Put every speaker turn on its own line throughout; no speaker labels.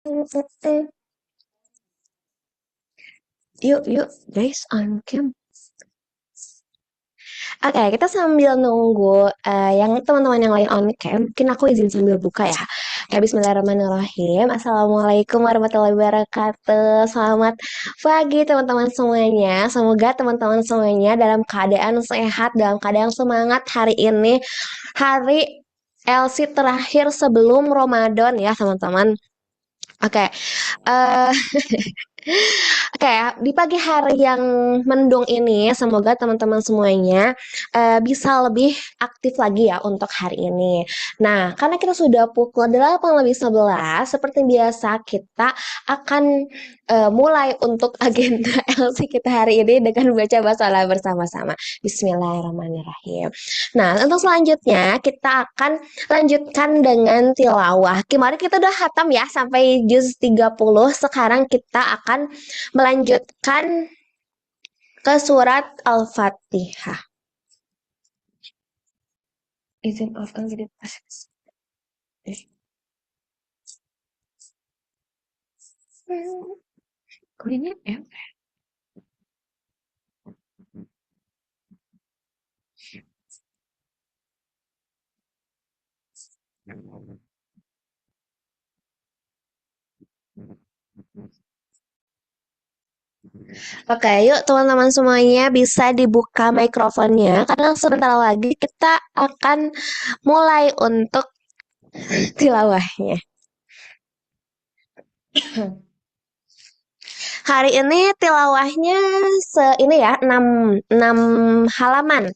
Yuk, yuk, guys, on cam. Oke, kita sambil nunggu yang teman-teman yang lain on cam, mungkin aku izin sambil buka ya. Ya, bismillahirrahmanirrahim. Assalamualaikum warahmatullahi wabarakatuh. Selamat pagi teman-teman semuanya. Semoga teman-teman semuanya dalam keadaan sehat, dalam keadaan semangat hari ini. Hari LC terakhir sebelum Ramadan ya teman-teman. Oke, eh Oke ya, di pagi hari yang mendung ini, semoga teman-teman semuanya bisa lebih aktif lagi ya untuk hari ini. Nah, karena kita sudah pukul 8:11, seperti biasa kita akan mulai untuk agenda LC kita hari ini dengan baca basmalah bersama-sama. Bismillahirrahmanirrahim. Nah, untuk selanjutnya kita akan lanjutkan dengan tilawah. Kemarin kita udah hatam ya sampai juz 30. Sekarang kita akan melanjutkan ke surat Al-Fatihah. Izin off aktivitas. Kulitnya ya. Oke, yuk teman-teman semuanya bisa dibuka mikrofonnya karena sebentar lagi kita akan mulai untuk tilawahnya. Hari ini tilawahnya ini ya 6 halaman.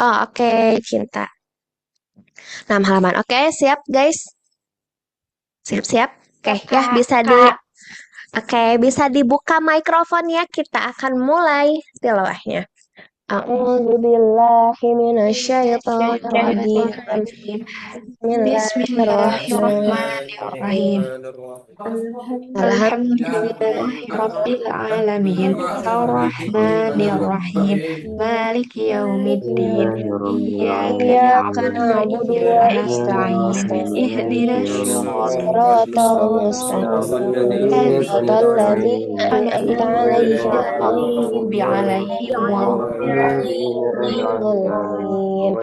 Oh, oke, Cinta. 6 halaman. Oke, siap guys. Siap-siap. Oke, ya bisa dibuka mikrofonnya. Kita akan mulai tilawahnya. A'udzubillahi minasyaitonirrajim.
Bismillahirrahmanirrahim. Alhamdulillahi Rabbil Alamin. Ar-Rahmanir-Rahim. Maliki yaumiddin. Iyyaka na'budu wa iyyaka nasta'in. Ihdinas
siratal mustaqim. Siratal ladzina an'amta 'alaihim
maghdubi 'alaihim
waladdallin.
Bismillahirrahmanirrahim.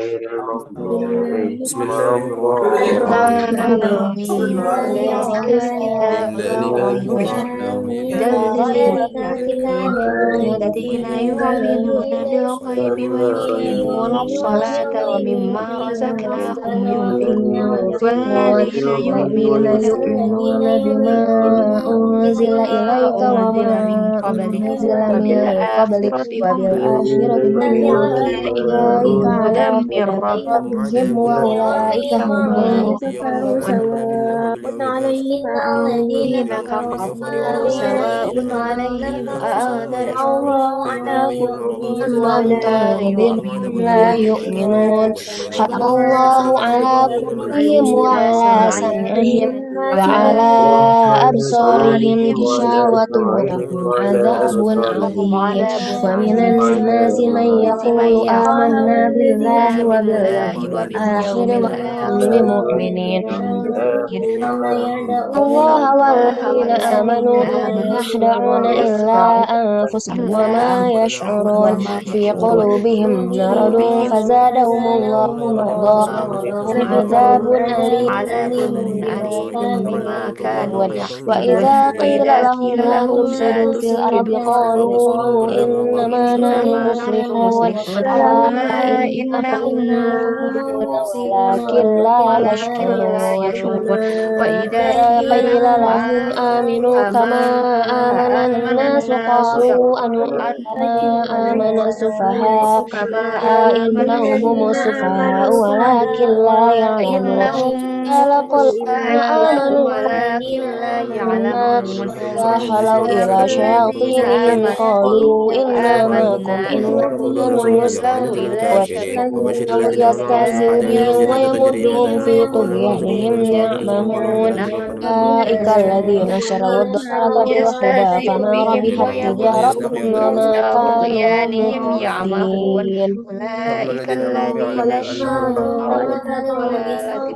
الذين يؤمنون بالغيب ويقيمون الصلاة ومما رزقناهم ينفقون والذين يؤمنون
بما أنزل إليك وما أنزل من قبلك وبالآخرة هم أولئك على هدى من ربهم وأولئك هم المفلحون. سواء عليهم
الذين كفروا سواء عليهم أأنذرتهم
على قلوبهم أم تنذرهم لا يؤمنون. ختم الله على قلوبهم وعلى سمعهم وعلى أبصارهم غشاوة ولهم عذاب عظيم. ومن الناس من يقول آمنا بالله وباليوم الآخر وما هم بمؤمنين. الله والذين آمنوا لا يخدعون إلا أنفسهم وما يشعرون. في قلوبهم مرض فزادهم الله مرضا ولهم عذاب أليم بما كانوا يكسبون. وإذا قيل لهم لا تفسدوا في الأرض قالوا إنما نحن مصلحون ألا إنهم ولكن لا يشعرون. وإذا قيل لهم آمنوا كما آمن الناس قالوا أنؤمن كما آمن السفهاء إنهم هم السفهاء ولكن لا يعلمون. قل آمنوا إذا خلوا إلى شياطينهم قالوا إنا معكم إنما مستهزئون يستهزئ بهم ويمدهم في طغيانهم يعمهون. أولئك الذين اشتروا الضلالة بالهدى فما ربحت تجارتهم وما كانوا مهتدين.
أولئك الذين اشتروا الضلالة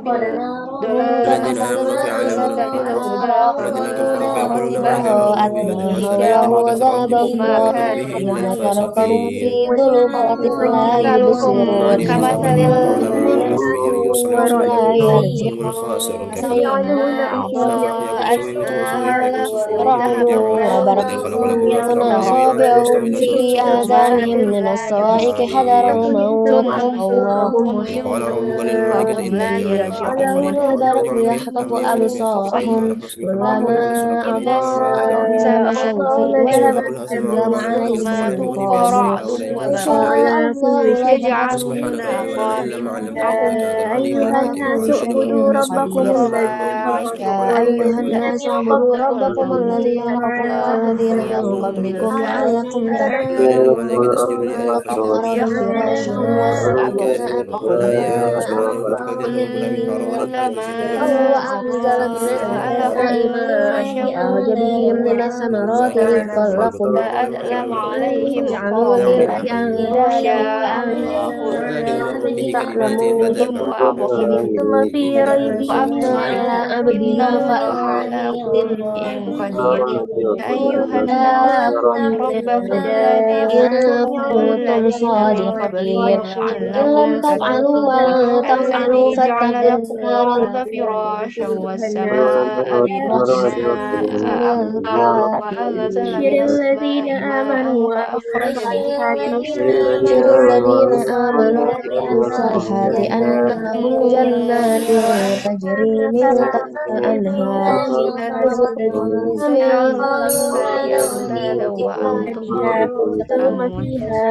بالهدى
الله كما
والذين آمنوا في
استيقظ
عالم
الذين
الظلمات
كفروا
والذين كفروا فيقولون ماذا
وراء
أنزل مثل ما أنزل
الله
إليه
وضرب
فربكم
الله
فأعلم به إن
الذين كفروا في
الفاسقين
ظلمات لا
مثلهم
عن
يبصرون
كمثل
قال
كأنهم
الرجل في
الذي
يرجع صلاة
نور
فإذا
لا
بالله
يرجع
هم الخاسر كذبت
علينا
ثمرة يأكل
أضاءت
سوء
نارا
فيصفون
رعد
فيقطعون
وبرق
الذي خلق لكم ما في
يضربون
الأرض جميعا ثم يستوي
أصابعهم
إلى السماء
في
فسواهن سبع
آذانهم
سماوات
من
وهو بكل
الصواعق
دعاء
حذر
عليم
الموت
ثم
الله
نبصرهم
وقال ربك
عند
للملائكة
فهم
إني
لا
جاعل في الأرض
يرجعون
خليفة
والبرق
تجعل فيها
يخطف
من يفسد فيها فتصيح
أبصارهم
ونحن نسبح بحمدك
كلما
ونقدس لك قالوا إنما
أضاء
أشهد
وجهت
قل هذا ما
أسلم
ربنا ولم
عليهم
يسبح للمؤمنين
قالوا
ورعد
هؤلاء ما
أشهد
وبرق
يشركون
أن الله لا
يجعلون
سبحانك لا علم لنا إلا ما علمتنا
أصابعهم
إنك أنت العليم
في
الحكيم وأشهد
آذانهم
أنهم
من
يصدون
خلق
ما أمرهم ولا
الصواعق
يصدق
يا
ولا
أيها
يقولون
الناس
حتى
اعبدوا ربكم الذي
يأتيهم
خلقكم
الله
والذين من
فيقولون
قبلكم
للملائكة
لعلكم
وقال
تتقون
للملائكة اسجدوا لآدم
خلق
فسجدوا
الأرض فراشا
يخرون
والسماء
والكافرون قال يا
بناء
أشهد عليهم وتكلم ربنا بما رأوا الحق
كلما
زدناهم
وأنزل من
سألهم
السماء ماء فأخرج به من الثمرات رزقا لكم
فأدلم عليهم
تجعلوا
قالوا
لله
لئن
أندادا
شاء
وأنتم
الله
به كلمات
تعلمون
فتاب
ثم أبصروا
على
وأبصروا إن
عبدنا
الله على كل شيء قدير يا أيها الناس
فأتاكم من
ربكم الذي
الهدى إن
خلقكم
كنتم
والذين من
صادقين
قبلكم
إن لم
لعلكم
تفعلوا
تتقون
ولن تفعلوا
الذي جعل
فاتقوا
لكم
النار
الأرض
التي
فراشا والسماء بناء وأنزل من السماء ماء فأخرج به من
بشر
الثمرات
الذين
رزقا
آمنوا
لكم
وعملوا الصالحات أن لهم جنات تجري من تحتها الأنهار
الذين تجعلون لله أندادا وأنتم تعلمون إن كنتم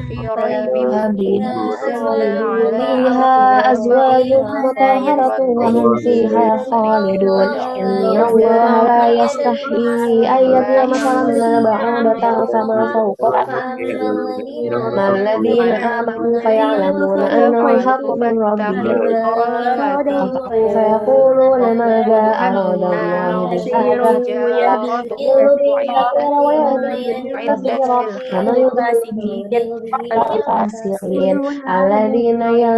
في ريب
فيها
مما نزلنا
خالدون
على
فيها
عبدنا
أزواج
فإنا
مطهرة وهم
يردون
فيها خالدون
وادعوا
إن الله
ربكم
لا
بالحق
يستحيي أن يضرب مثلا ما بعوضة فما فوقها أما الذين آمنوا فيعلمون أنه الحق من ربهم كفروا فيقولون ماذا أراد الله بهذا مثلا يضل به كثيرا ويهدي به كثيرا وما يضل به الخاسرين الذين ينقضون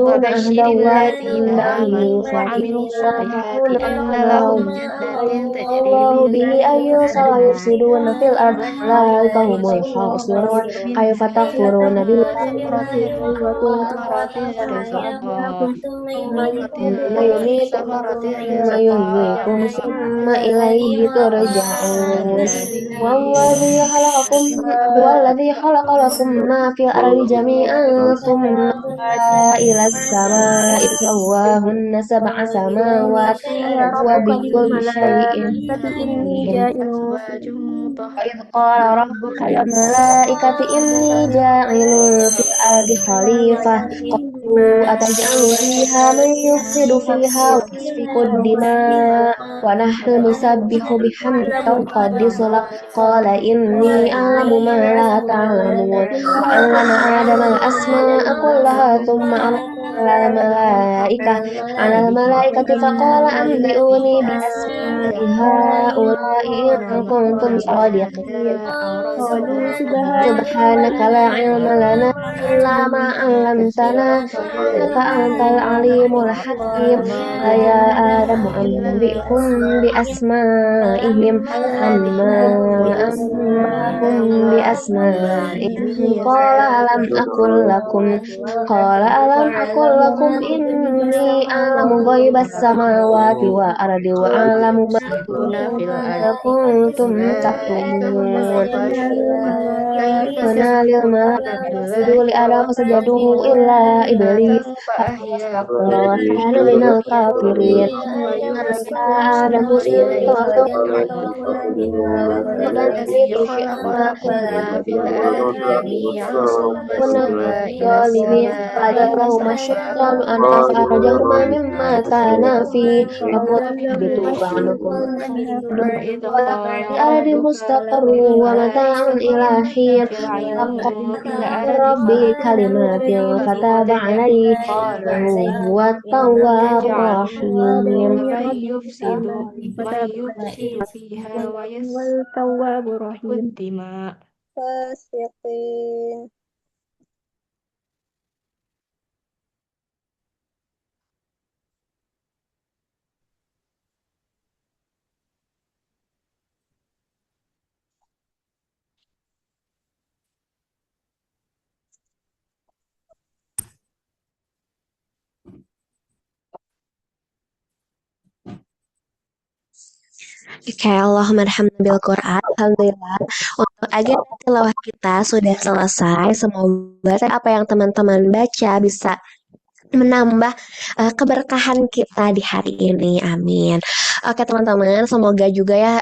عهد
وبشر
الله
الذين
من بعد
آمنوا
ميثاقه
وعملوا الصالحات
ويقولون
أن
أنهم
لهم جنات تجري
الله
من
به أن
تحتها
يفسدون في الأرض أولئك هم
رزق
الخاسرون
الله
كيف تكفرون بالله
ثمرة رزقا
ثم
من
يميتكم
ثمرة
ثم
رزقا
يحييكم ثم إليه ترجعون
الذي
والذي خلقكم هو الذي خلق لكم ما في الأرض جميعا ثم استوى إلى السماء فسواهن سبع سماوات وهو بكل شيء عليم
أزواج
وإذ
مطهرة
قال ربك للملائكة إني جاعل في الأرض خليفة قالوا أتجعل فيها من يفسد فيها ويسفك الدماء ونحن نسبح بحمدك ونقدس لك قال إني أعلم ما لا تعلمون وعلم آدم الأسماء كلها ثم عرض على الملائكة فقال أنبئوني بأسماء هؤلاء إن كنتم صادقين
رزقا
سبحانك لا علم لنا إلا ما علمتنا إنك أنت العليم الحكيم قال يا آدم أنبئهم بأسمائهم فلما أنبأهم بأسمائهم قال ألم أقل لكم إني أعلم غيب السماوات والأرض وأعلم ما
يفسدون في الأرض
كنتم
أولئك هم
تكتمون
الخاسرون كيف
قلنا
تكفرون
للملائكة اسجدوا
بالله
لآدم فسجدوا
وتؤمنون
إلا
أماته
إبليس
فأحياكم
كان من الكافرين
ثم
يا
يميتكم
آدم
ثم
اسكن
إليه ترجعون الذي
وذنبه
خلق
شيئا
لكم ما في الأرض جميعا ثم
كنا من
استوى إلى
الظالمين
السماء
فأذلهما الشيطان عنها فأخرجهما مما كانا فيه وقلنا اهبطوا بعضكم
وإذ قال
الأرض
ربك
مستقر ومتاع إلى حين حق
فرعون في
من
الأرض
ربي كلمات فتاب عليه
قال
إنه هو التواب
أتجعل
الرحيم
من يفسد فيها ويسفك الدماء
Oke, Allahumma arhamna bil Quran. Alhamdulillah. Untuk agenda tilawah kita sudah selesai. Semoga apa yang teman-teman baca bisa menambah keberkahan kita di hari ini. Amin. Oke, teman-teman, semoga juga ya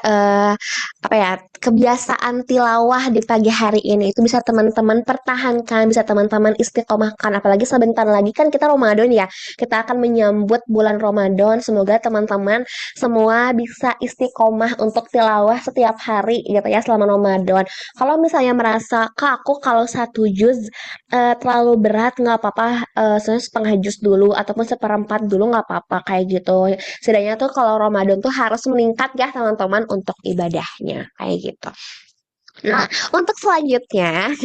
apa ya kebiasaan tilawah di pagi hari ini itu bisa teman-teman pertahankan, bisa teman-teman istiqomahkan. Apalagi sebentar lagi kan kita Ramadan ya. Kita akan menyambut bulan Ramadan. Semoga teman-teman semua bisa istiqomah untuk tilawah setiap hari gitu ya selama Ramadan. Kalau misalnya merasa, Kak, aku kalau satu juz terlalu berat nggak apa-apa, sebenarnya setengah jus dulu ataupun seperempat dulu nggak apa-apa kayak gitu. Setidaknya tuh kalau Ramadan tuh harus meningkat ya teman-teman untuk ibadahnya kayak gitu. Nah, untuk selanjutnya,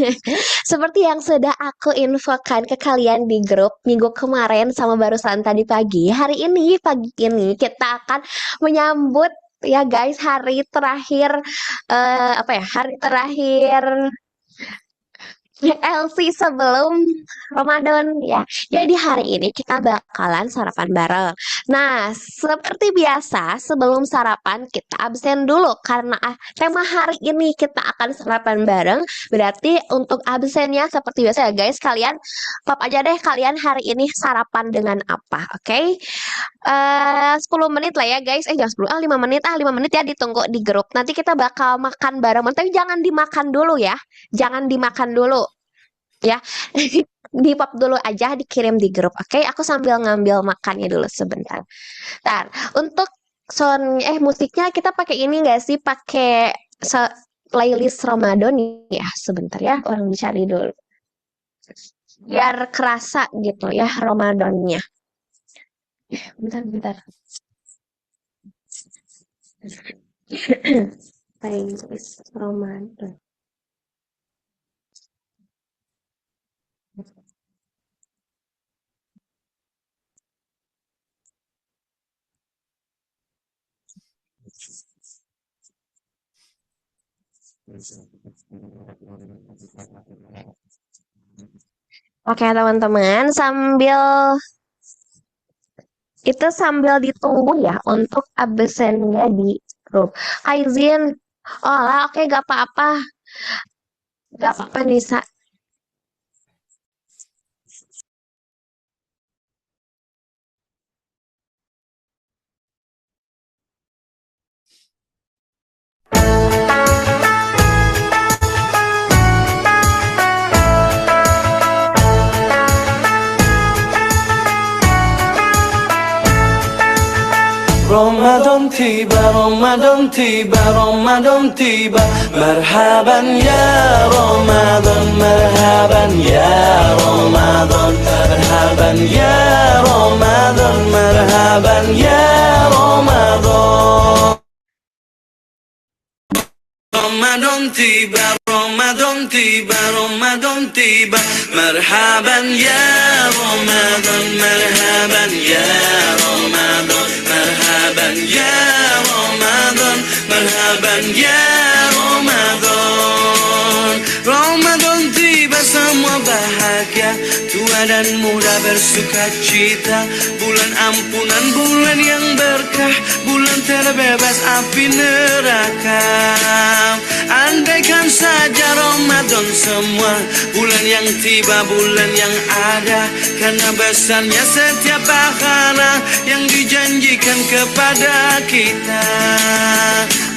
seperti yang sudah aku infokan ke kalian di grup minggu kemarin sama barusan tadi pagi, pagi ini kita akan menyambut ya guys hari terakhir hari terakhir LC sebelum Ramadan ya. Jadi hari ini kita bakalan sarapan bareng. Nah, seperti biasa sebelum sarapan kita absen dulu karena tema hari ini kita akan sarapan bareng. Berarti untuk absennya seperti biasa ya guys, kalian pop aja deh kalian hari ini sarapan dengan apa, oke? 10 menit lah ya guys. Jangan 10, 5 menit. 5 menit ya ditunggu di grup. Nanti kita bakal makan bareng. Tapi jangan dimakan dulu ya. Jangan dimakan dulu ya. Di pop dulu aja dikirim di grup. Oke, aku sambil ngambil makannya dulu sebentar. Ntar, untuk musiknya kita pakai ini enggak sih? Pakai playlist Ramadan ya. Sebentar ya, orang dicari dulu. Biar kerasa gitu ya Ramadannya. Bentar. Playlist Ramadan. Oke teman-teman, sambil ditunggu ya untuk absennya di grup. Izin. Oh lah, oke gak apa-apa. Gak apa-apa Nisa.
Ramadan tiba, Ramadan tiba, Ramadan tiba. Marhaban ya Ramadan, marhaban ya Ramadan, marhaban ya Ramadan, marhaban ya Ramadan. Ramadan tiba, Ramadan tiba, Ramadan tiba. Marhaban ya Ramadan, marhaban ya Ramadan, marhaban ya Ramadan, marhaban ya Ramadan. Ramadan tiba semua bahagia, tua dan muda bersuka cita. Bulan ampunan, bulan yang berkah, bulan terbebas api neraka. Andaikan saja Ramadan semua, bulan yang tiba, bulan yang ada. Karena besarnya setiap pahala yang dijanjikan kepada kita.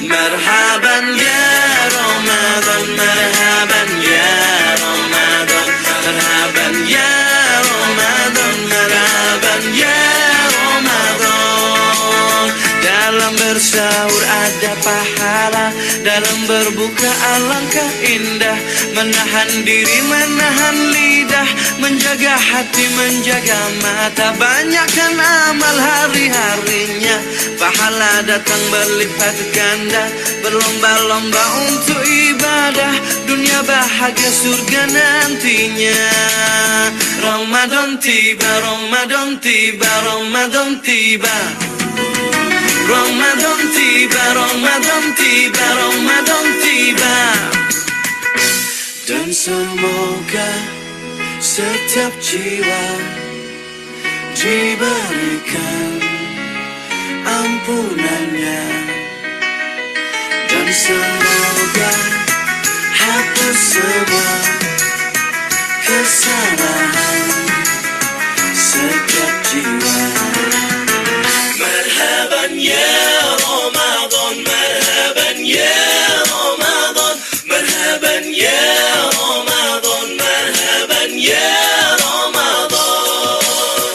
Marhaban ya Ramadan, marhaban ya Ramadan, marhaban ya Ramadan, marhaban ya Ramadan. Dalam bersahur ada pahala, dalam berbuka alangkah indah. Menahan diri, menahan lidah, menjaga hati, menjaga mata. Banyakkan amal hari-harinya, pahala datang berlipat ganda. Berlomba-lomba untuk ibadah, dunia bahagia surga nantinya. Ramadan tiba, Ramadan tiba, Ramadan tiba. Ramadan tiba, Ramadan tiba, Ramadan tiba. Dan semoga setiap jiwa diberikan ampunannya semoga hapus semua kesalahan setiap jiwa. Marhaban ya Ramadan, marhaban ya Ramadan, marhaban ya Ramadan, marhaban ya Ramadan,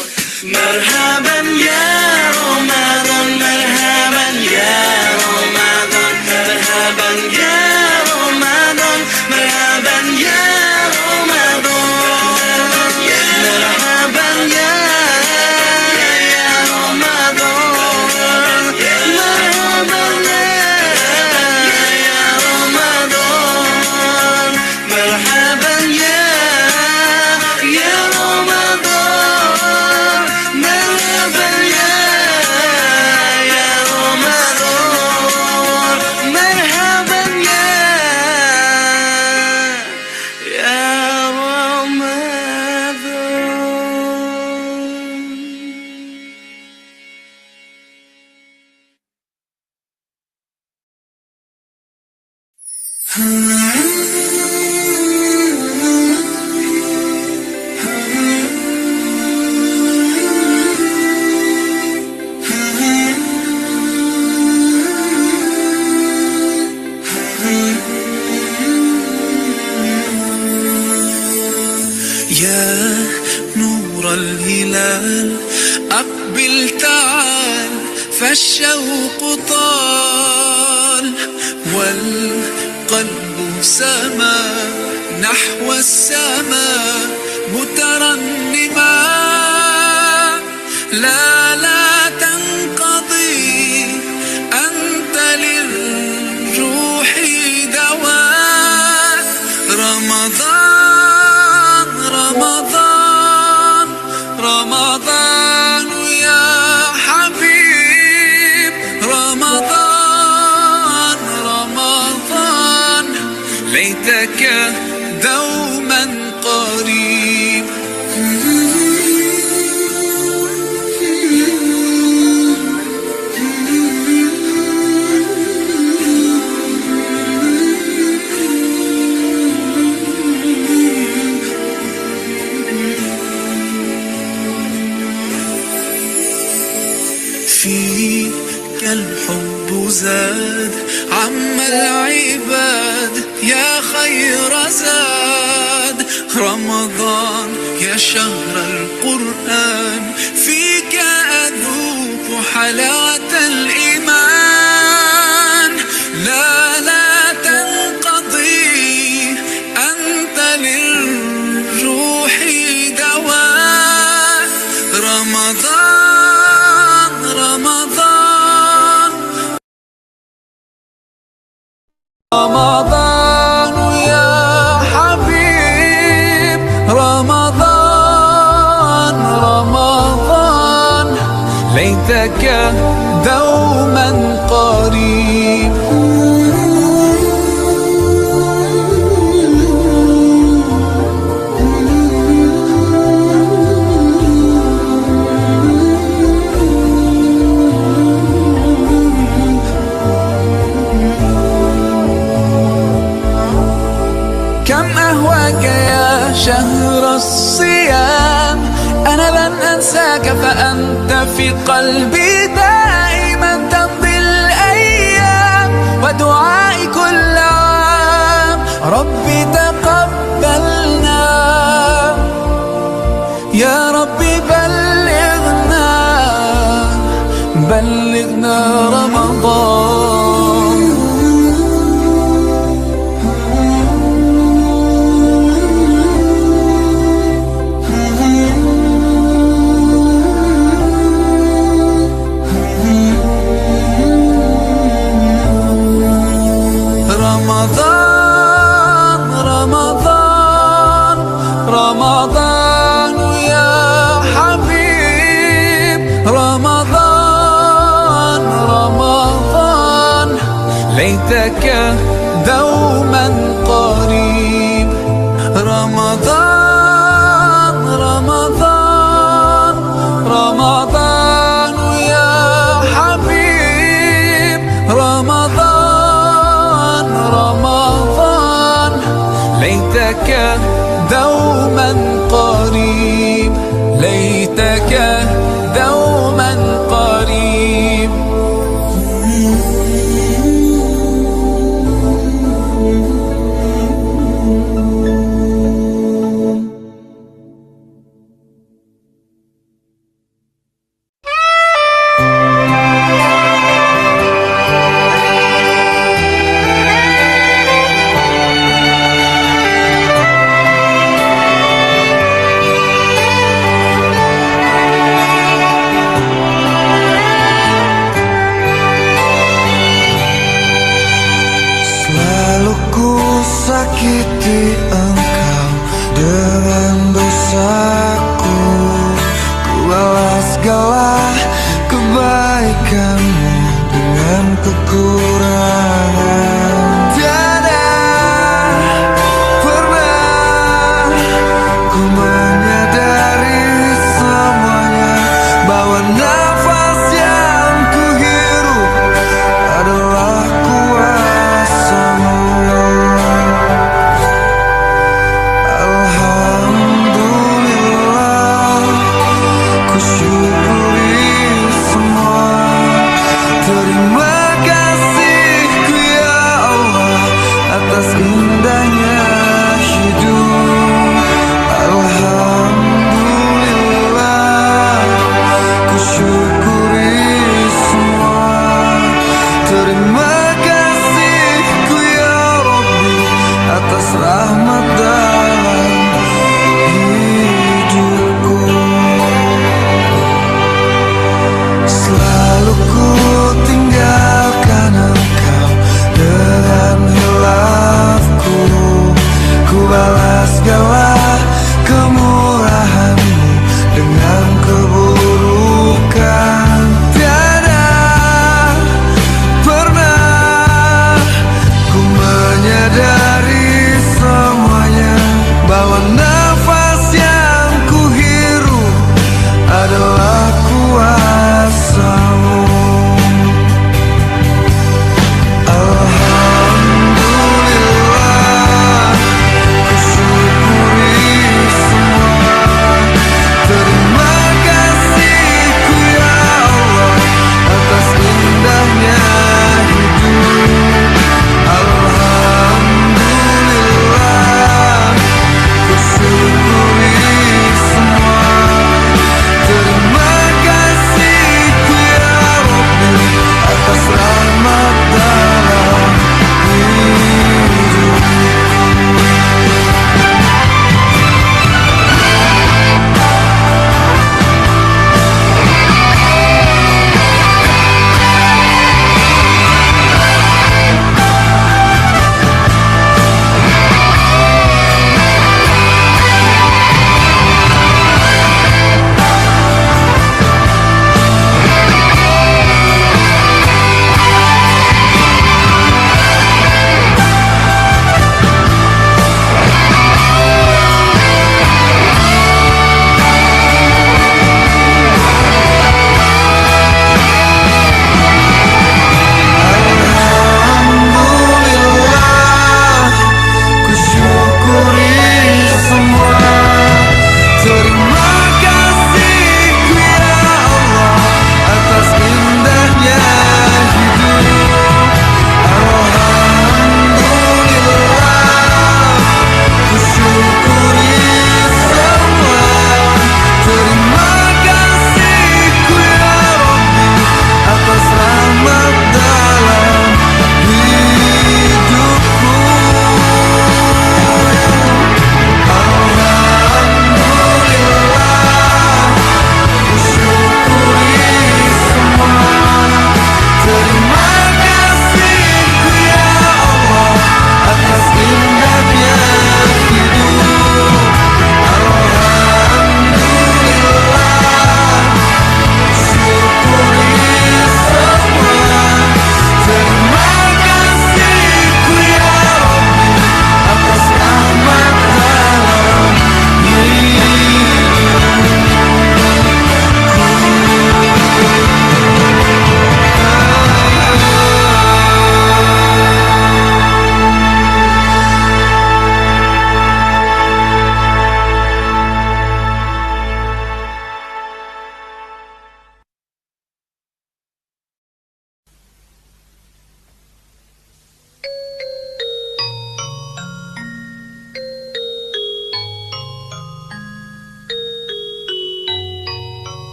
marhaban ya Ramadan, marhaban ya Ramadan, marhaban ya Ramadan, marhaban ya Ramadan, marhaban ya يا نور الهلال أقبل تعال فالشوق طال والقلب سما نحو السماء مترنما لا تنقضي أنت للروح دواء رمضان رمضان رمضان يا حبيب رمضان رمضان ليتك دوما قريب فيك الحب زاد عم العباد يا خير زاد رمضان يا شهر القرآن فيك أذوق حلاوة الإيمان لا تنقضي أنت للروح دواء رمضان رمضان رمضان يا حبيب رمضان رمضان ليتك دوما قريب كم أهواك يا شهر الصيام أنا لن أنساك فأنت في قلبي دائما تمضي الأيام ودعائي كل عام ربي تقبلنا يا ربي بلغنا رمضان رمضان رمضان رمضان يا حبيب رمضان رمضان ليتك دوما قريب رمضان رمضان رمضان يا حبيب رمضان ليتك دوما قريب ليتك دوما قريب
Selalu ku sakiti engkau dengan dosaku. Ku balas segala kebaikanmu dengan kekurangan. Tiada pernah ku menyadari semuanya, bahwa nafas yang ku hirup adalah kuasamu. Alhamdulillah, ku syukuri semua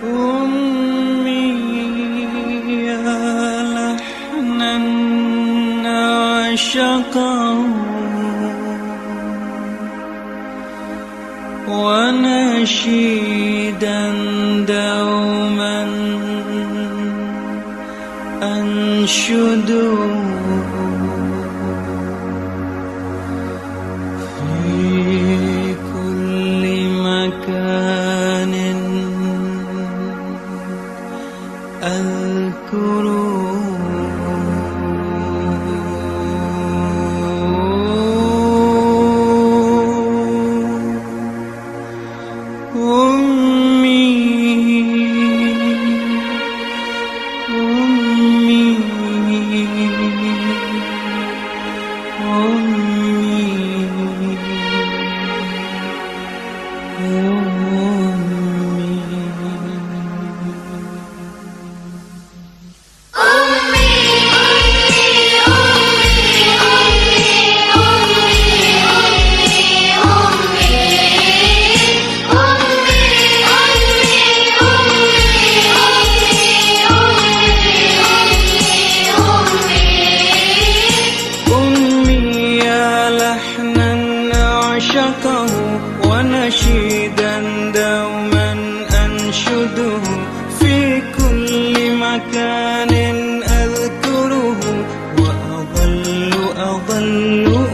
أمي يا لحنا عشقه ونشيدا دوما أنشده في كل مكان أذكره أمي أمي أمي يا لحنا عشقه ونشيدا دوما أنشده في كل مكان أذكره وأظل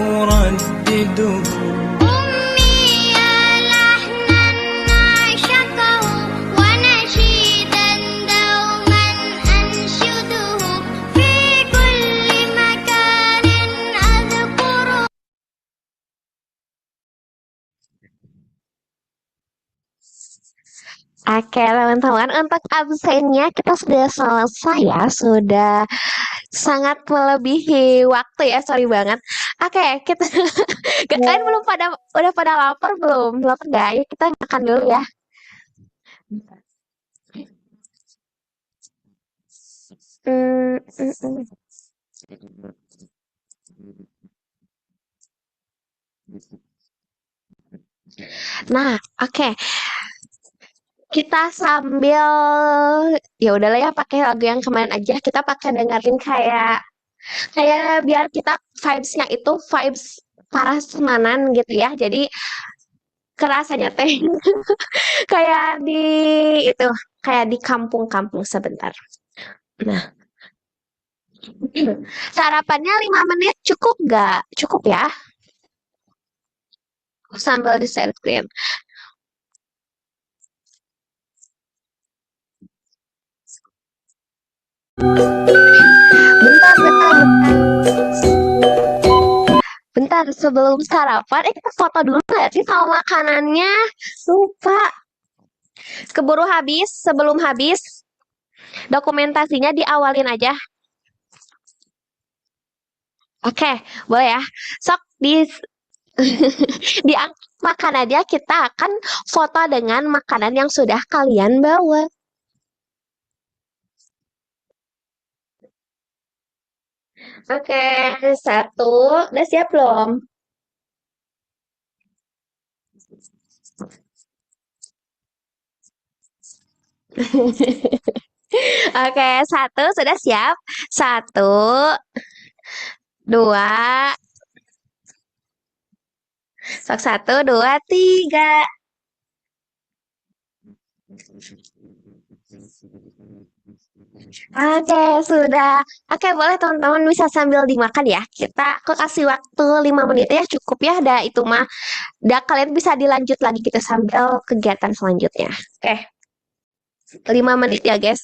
أردده
أمي يا لحنا عشقه ونشيدا دوما أنشده في كل مكان أذكره.
Oke, teman-teman, untuk absennya kita sudah selesai ya, sudah sangat melebihi waktu ya, sorry banget. Oke, kita kalian belum pada udah pada lapar belum? Belum enggak? Yuk kita makan dulu ya. Hmm, hmm, hmm. Nah, oke. Kita sambil ya udahlah ya pakai lagu yang kemarin aja. Kita pakai dengerin kayak biar kita vibes-nya itu vibes prasmanan gitu ya. Jadi kerasanya teh kayak di itu kayak di kampung-kampung sebentar. Nah, sarapannya 5 menit cukup nggak? Cukup ya. Sambil di share screen. Bentar, bentar, bentar. Sebelum sarapan, kita foto dulu nggak sih sama makanannya? Lupa. Keburu habis, sebelum habis, dokumentasinya diawalin aja. Oke, boleh ya. Sok diangkat makan aja, kita akan foto dengan makanan yang sudah kalian bawa. Oke, satu. Udah siap belum? Oke, satu. Sudah siap? Satu, dua. Sok satu, dua, tiga. Oke, sudah. Oke, boleh teman-teman bisa sambil dimakan ya. Aku kasih waktu 5 menit ya, cukup ya. Dah itu mah. Dah kalian bisa dilanjut lagi kita sambil kegiatan selanjutnya. Oke. 5 menit ya, guys.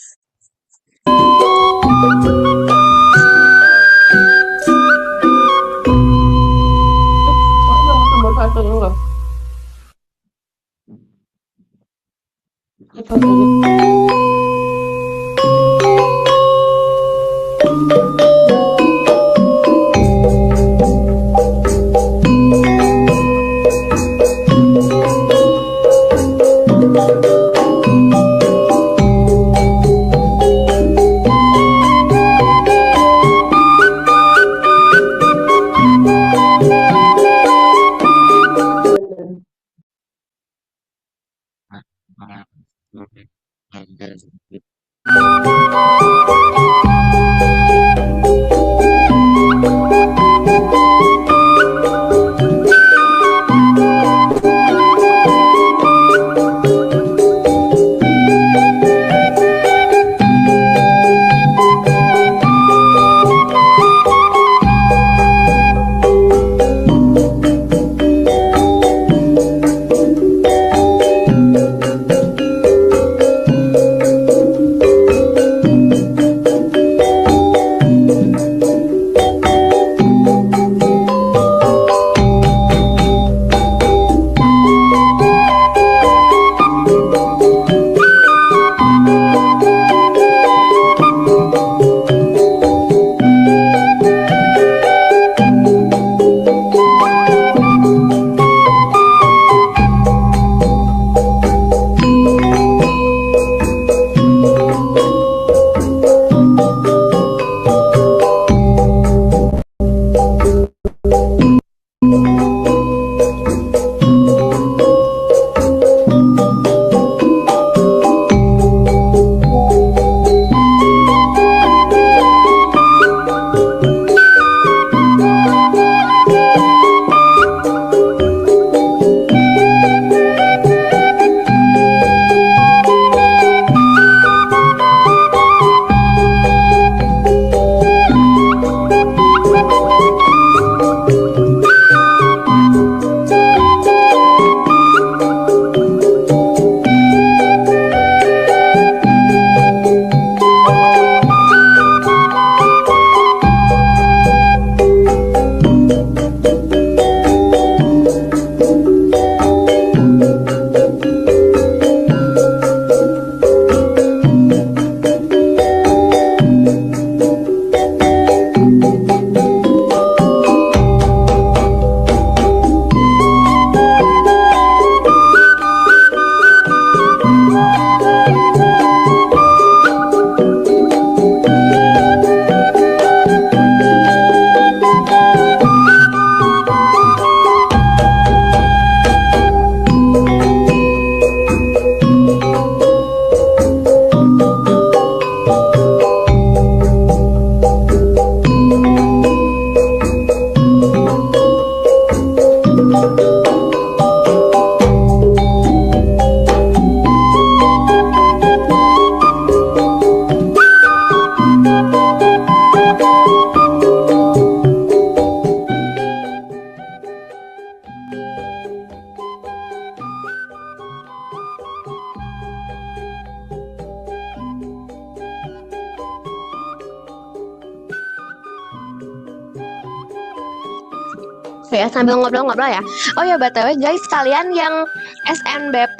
Ya, sambil ngobrol-ngobrol ya. Oh ya, BTW guys, kalian yang SNBP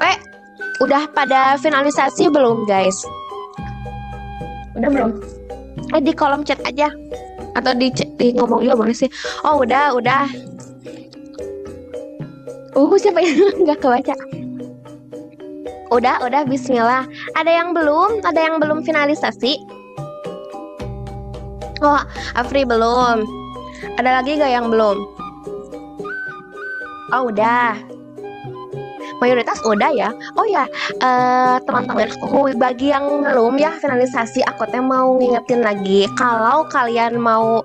udah pada finalisasi belum guys? Udah belum? Di kolom chat aja. Atau di ngomong juga boleh sih. Oh udah. Siapa yang nggak kebaca? Udah, bismillah. Ada yang belum finalisasi? Oh, Afri belum. Ada lagi gak yang belum? Oh udah, mayoritas udah ya. Oh ya, teman-teman, bagi yang belum ya finalisasi, aku teh mau ngingetin lagi, kalau kalian mau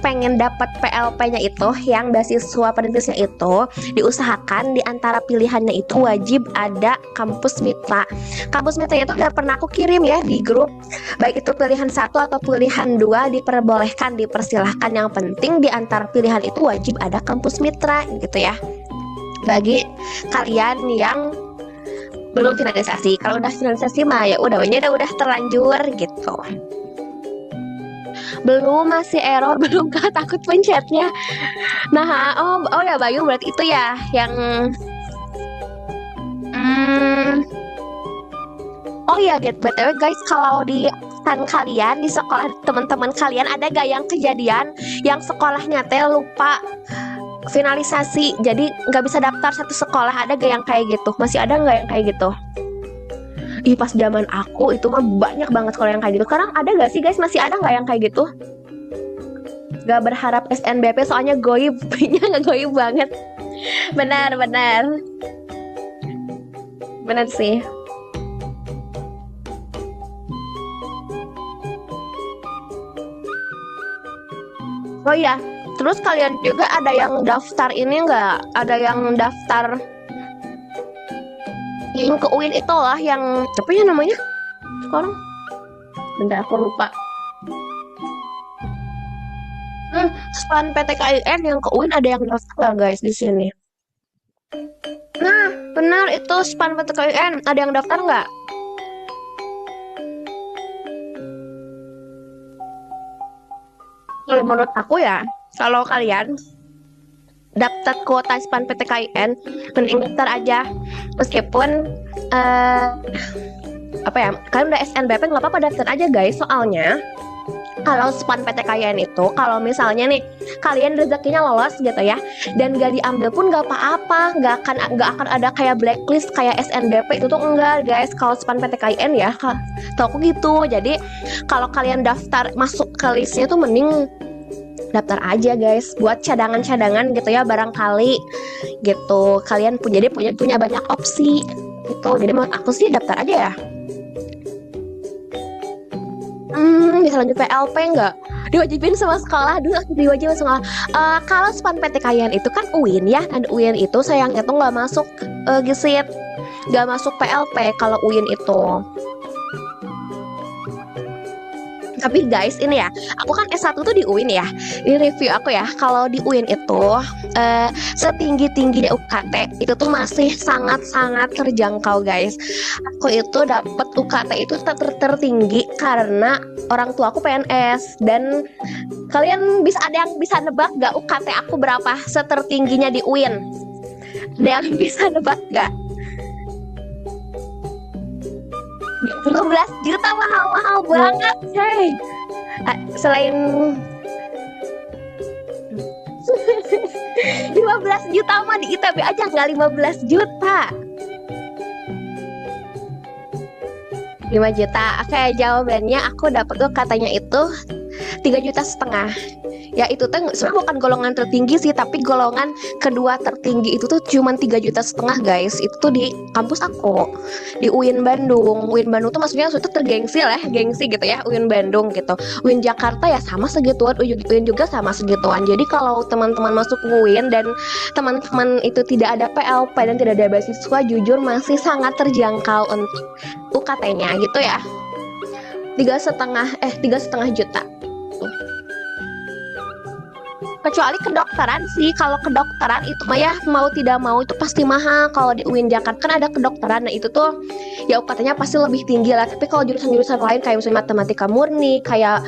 pengen dapat PLP-nya itu, yang beasiswa perintisnya itu, diusahakan di antara pilihannya itu wajib ada kampus mitra. Kampus mitra itu udah pernah aku kirim ya di grup, baik itu pilihan 1 atau pilihan 2, diperbolehkan, dipersilahkan. Yang penting di antara pilihan itu wajib ada kampus mitra gitu ya, bagi kalian yang belum finalisasi. Kalau udah finalisasi mah ya udah terlanjur gitu. Belum, masih error, belum kah, takut pencetnya. Nah, oh ya Bayu, berarti itu ya yang oh ya, BTW guys, kalau di kalian di sekolah teman-teman kalian ada gak yang kejadian yang sekolahnya teh lupa finalisasi, jadi nggak bisa daftar satu sekolah? Ada gak yang kayak gitu? Masih ada nggak yang kayak gitu? Ih, pas zaman aku itu mah banyak banget kalau yang kayak gitu. Sekarang ada gak sih guys? Masih ada nggak yang kayak gitu? Gak berharap SNBP soalnya goib, nggak goib banget. Benar sih. Oh iya, terus kalian juga ada yang daftar ini nggak? Ada yang daftar yang ke UIN itu lah, yang apa ya namanya sekarang? Bentar, aku lupa. Span PTKIN yang ke UIN ada yang daftar nggak, guys, di sini? Nah, benar itu span PTKIN ada yang daftar nggak? Kalau menurut aku ya, kalau kalian daftar kuota span PTKIN, mending daftar aja. Meskipun apa ya, kalian udah SNBP nggak apa-apa, daftar aja guys. Soalnya kalau span PTKIN itu, kalau misalnya nih kalian rezekinya lolos gitu ya, dan gak diambil pun gak apa-apa, gak akan ada kayak blacklist kayak SNBP itu tuh enggak guys. Kalau span PTKIN ya, tau aku gitu. Jadi kalau kalian daftar masuk ke listnya tuh mending daftar aja guys, buat cadangan-cadangan gitu ya, barangkali gitu kalian punya banyak opsi gitu. Jadi menurut aku sih daftar aja ya. Bisa lanjut PLP nggak? Diwajibin sama sekolah dulu, aku diwajibin sama sekolah. Kalau span PTKIN itu kan UIN ya, dan UIN itu sayangnya tuh nggak masuk GSIT, nggak masuk PLP kalau UIN itu. Tapi guys, ini ya, aku kan S1 tuh di UIN ya. Ini review aku ya, kalau di UIN itu setinggi-tingginya UKT itu tuh masih sangat-sangat terjangkau guys. Aku itu dapat UKT itu tertinggi karena orang tua aku PNS. Dan kalian ada yang bisa nebak gak UKT aku berapa setertingginya di UIN? Ada yang bisa nebak gak? 15 juta, mahal banget, hey. Selain 15 juta mah di ITB aja nggak 15 juta. 5 juta. Oke, jawabannya aku dapat tuh katanya itu 3,5 juta. Ya itu tuh sebenarnya bukan golongan tertinggi sih, tapi golongan kedua tertinggi itu tuh cuma 3,5 juta guys. Itu tuh di kampus aku, di UIN Bandung. UIN Bandung tuh maksudnya tergengsi lah, gengsi gitu ya, UIN Bandung gitu. UIN Jakarta ya sama segituan, UIN juga sama segituan. Jadi kalau teman-teman masuk UIN dan teman-teman itu tidak ada PLP dan tidak ada beasiswa, jujur masih sangat terjangkau untuk UKT-nya gitu ya. 3,5 juta. Kecuali kedokteran sih. Kalau kedokteran itu mah ya mau tidak mau itu pasti mahal. Kalau di UIN Jakarta kan ada kedokteran, nah itu tuh ya UKT-nya pasti lebih tinggi lah. Tapi kalau jurusan-jurusan lain kayak misalnya matematika murni, kayak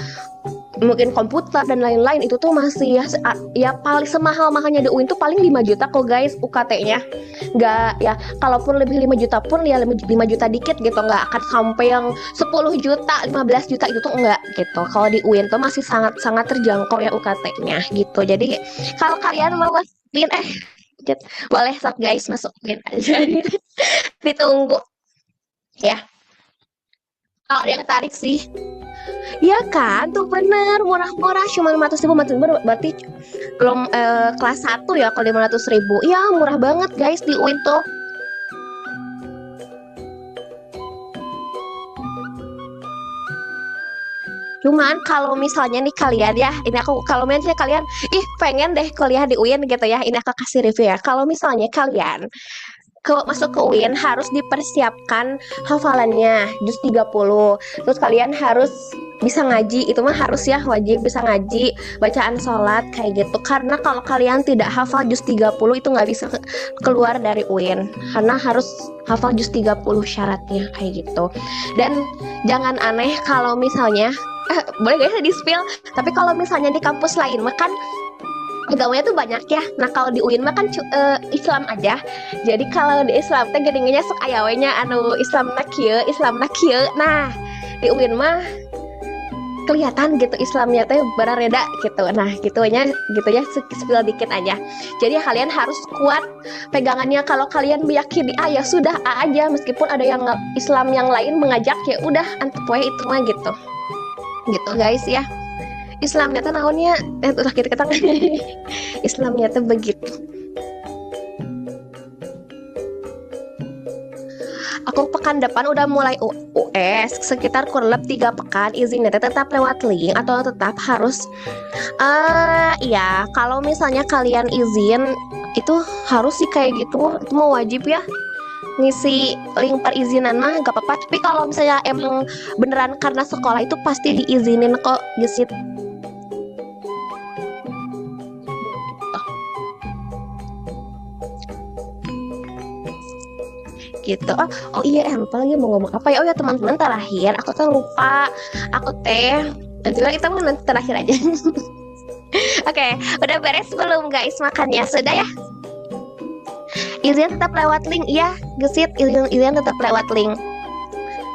mungkin komputer dan lain-lain, itu tuh masih ya paling semahal-mahalnya di UIN tuh paling 5 juta kok guys UKT-nya. Nggak ya, kalaupun lebih 5 juta pun ya 5 juta dikit gitu, nggak akan sampai yang 10 juta 15 juta itu tuh enggak gitu. Kalau di UIN tuh masih sangat-sangat terjangkau ya UKT-nya gitu. Jadi kalau kalian mau masuk UIN boleh sok guys, masuk UIN aja. Ditunggu ya. Kalau yang tarik sih, ya kan, tuh bener, murah-murah, cuma 500.000, berarti belum kelas 1 ya. Kalau 500.000, ya murah banget guys di UIN tuh. Cuman kalau misalnya nih kalian ya, ini aku kalau misalnya kalian pengen deh kuliah di UIN gitu ya, ini aku kasih review ya. Kalau misalnya kalian masuk ke UIN harus dipersiapkan hafalannya juz 30. Terus kalian harus bisa ngaji, itu mah harus ya, wajib bisa ngaji, bacaan sholat kayak gitu. Karena kalau kalian tidak hafal juz 30 itu nggak bisa keluar dari UIN, karena harus hafal juz 30 syaratnya kayak gitu. Dan jangan aneh kalau misalnya boleh gak ya di spill, tapi kalau misalnya di kampus lain makan agamanya tuh banyak ya. Nah kalau di UIN mah kan Islam aja. Jadi kalau di Islam teh gedengnya sok ayawenya anu Islam nak kieu, Islam nak kieu. Nah di UIN mah kelihatan gitu Islamnya teh berareda gitu. Nah gitu ya spill dikit aja. Jadi kalian harus kuat pegangannya. Kalau kalian meyakini ya sudah aja, meskipun ada yang Islam yang lain mengajak, ya udah antep we itu mah gitu guys ya. Islamnya tuh naonnya udah kita Islamnya tuh begitu. aku pekan depan udah mulai US sekitar kurang lebih 3 pekan, izinnya tetap lewat link atau tetap harus ya kalau misalnya kalian izin itu harus sih kayak gitu, itu mau wajib ya ngisi link perizinan mah gak apa-apa, tapi kalau misalnya emang beneran karena sekolah itu pasti diizinin kok gesit gitu. Oh iya, lupa lagi mau ngomong apa ya. Oh ya teman-teman, terakhir aku tuh lupa, aku nanti lah kita mau nanti terakhir aja. Oke, udah beres belum guys makannya? Sudah ya? Izin tetap lewat link, iya gesit, izin tetap lewat link.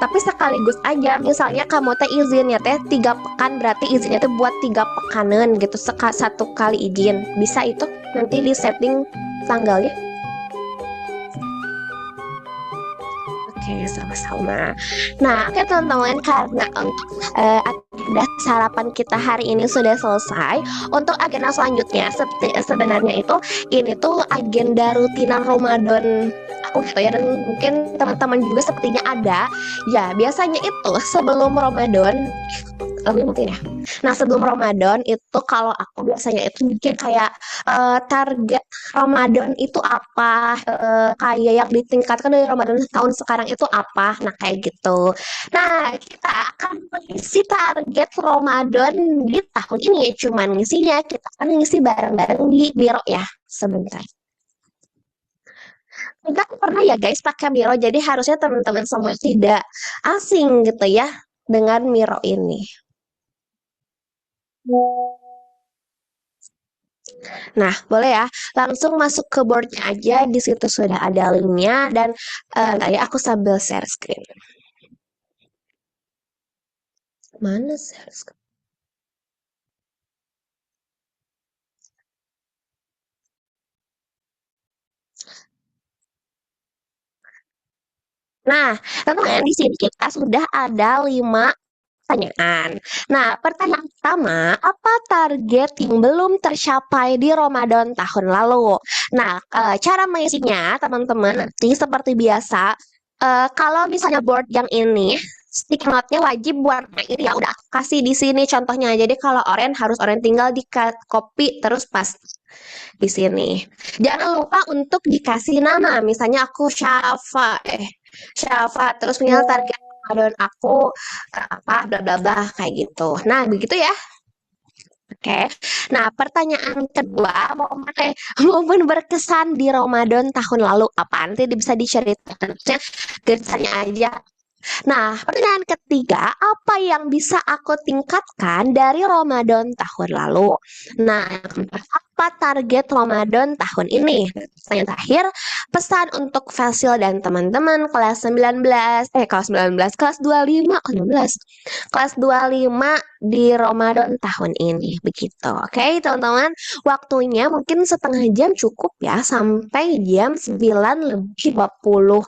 Tapi sekaligus aja, misalnya kamu teh izinnya teh 3 pekan, berarti izinnya teh buat 3 pekanan gitu, satu kali izin. Bisa itu nanti di setting tanggalnya. Oke, sama-sama. Nah, oke teman-teman, karena untuk agenda sarapan kita hari ini sudah selesai. Untuk agenda selanjutnya, sebenarnya itu ini tuh agenda rutinan Ramadan aku gitu ya, dan mungkin teman-teman juga sepertinya ada. Ya, biasanya itu sebelum Ramadan mungkin ya. Nah, sebelum Ramadan itu kalau aku biasanya itu bikin kayak target Ramadan itu apa, kayak yang ditingkatkan dari Ramadan tahun sekarang itu apa. Nah, kayak gitu. Nah, kita akan mengisi target Ramadan di tahun ini. Cuman ngisinya kita akan ngisi bareng-bareng di Biro ya. Sebentar. Enggak pernah ya guys pakai Miro, jadi harusnya teman-teman semua tidak asing gitu ya dengan Miro ini. Nah, boleh ya, langsung masuk ke boardnya aja. Di situ sudah ada linknya, dan ya aku sambil share screen. Mana share screen? Nah, teman-teman, di sini kita sudah ada 5 pertanyaan. Nah, pertanyaan pertama, apa target yang belum tercapai di Ramadan tahun lalu? Nah, cara mengisinya teman-teman nanti seperti biasa, kalau misalnya board yang ini stick note-nya wajib warna ini ya, udah aku kasih di sini contohnya. Jadi kalau oranye harus oranye, tinggal di copy terus pas di sini. Jangan lupa untuk dikasih nama, misalnya aku Syafa terus punya target Ramadan aku apa bla bla bla kayak gitu. Nah, begitu ya. Oke. Nah, pertanyaan kedua, momen berkesan di Ramadan tahun lalu apa? Nanti bisa diceritakan, kesannya aja. Nah, pertanyaan ketiga, apa yang bisa aku tingkatkan dari Ramadan tahun lalu? Nah, yang keempat, apa target Ramadan tahun ini? Pertanyaan terakhir, pesan untuk Fasil dan teman-teman kelas 25 di Ramadan tahun ini. Begitu. Oke, teman-teman, waktunya mungkin setengah jam cukup ya, sampai jam 9:20.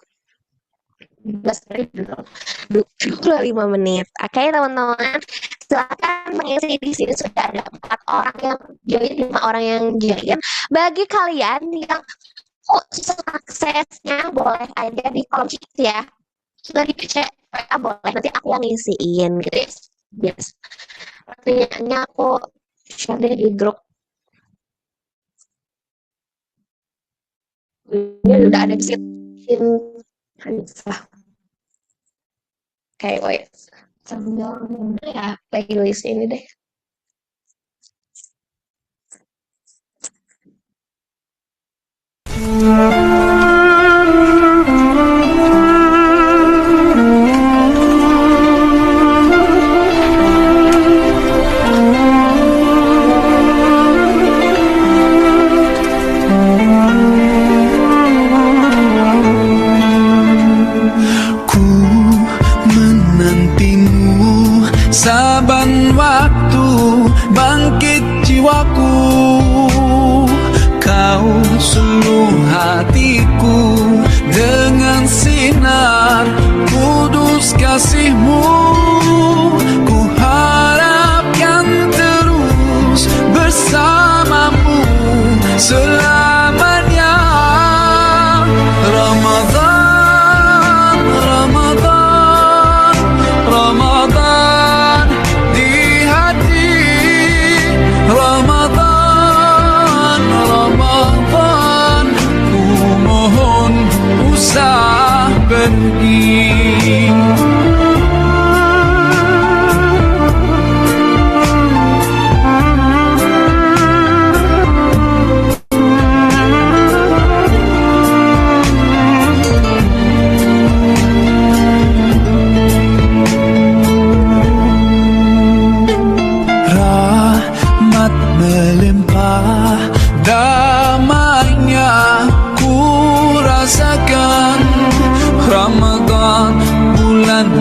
25 menit. Oke, teman-teman, silakan mengisi. Di sini sudah ada 4 orang yang join, 5 orang yang join. Bagi kalian yang susah aksesnya, boleh aja di kolom chat ya. Sudah dicek, boleh, nanti aku yang ngisiin gitu ya. Yes. Pertanyaannya aku share di grup. Ini udah ada di sini. Hanifah. Oke, wait. Sambil ya playlist ini deh.
Saban waktu bangkit jiwaku, kau suluh hatiku dengan sinar kudus kasihmu. Ku harapkan terus bersamamu selamanya. Ramadan,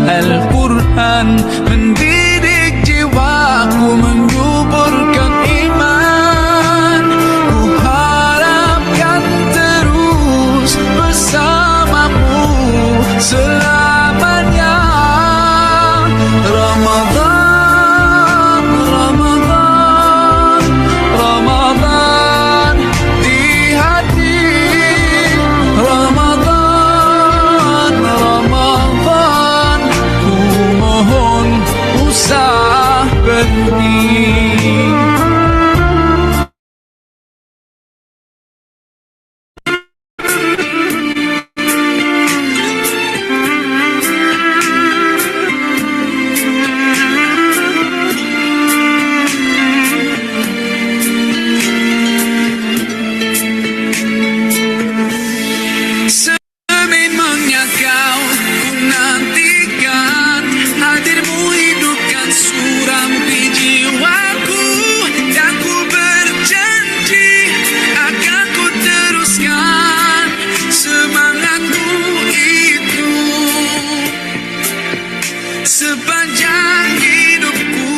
Al-Quran mendidik jiwaku, menyuburkan iman. Ku harapkan terus bersamamu selamanya. Ramadan, Ramadan, Ramadan di hati. Ramadan, Ramadan, ku mohon usah pergi. Sememangnya kau ku nantikan, hadirmu hidupkan suram di jiwaku. Dan ku berjanji akan ku teruskan semangatku itu sepanjang hidupku.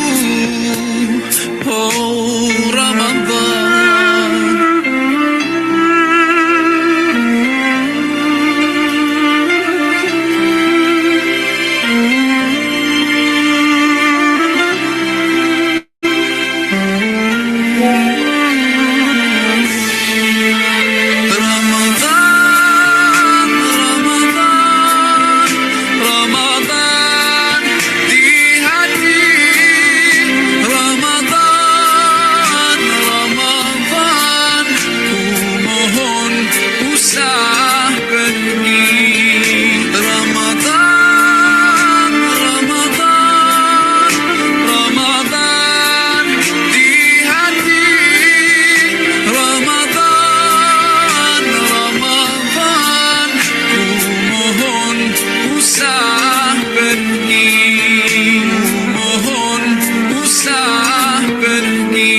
Oh Ramadan, Ramadan, Ramadan, Ramadan di hati. Ramadan, Ramadan, ku mohon usah pergi. Ramadan, Ramadan, Ramadan di hati. Ramadan, Ramadan, ku mohon usah pergi. Ku mohon usah pergi.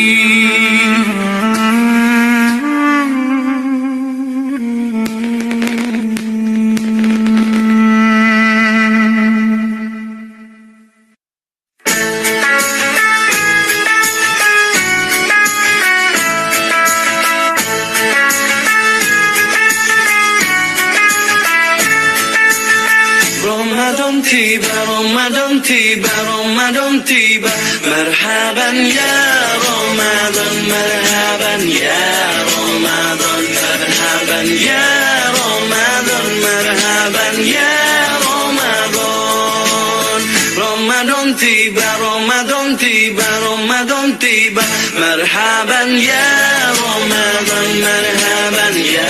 Ramadan tiba, Ramadan tiba, Ramadan tiba. Marhaban ya Ramadan, marhaban ya Ramadan, marhaban ya Ramadan, marhaban ya Ramadan. Ramadan tiba, Ramadan tiba, Ramadan tiba. Marhaban ya Ramadan, marhaban ya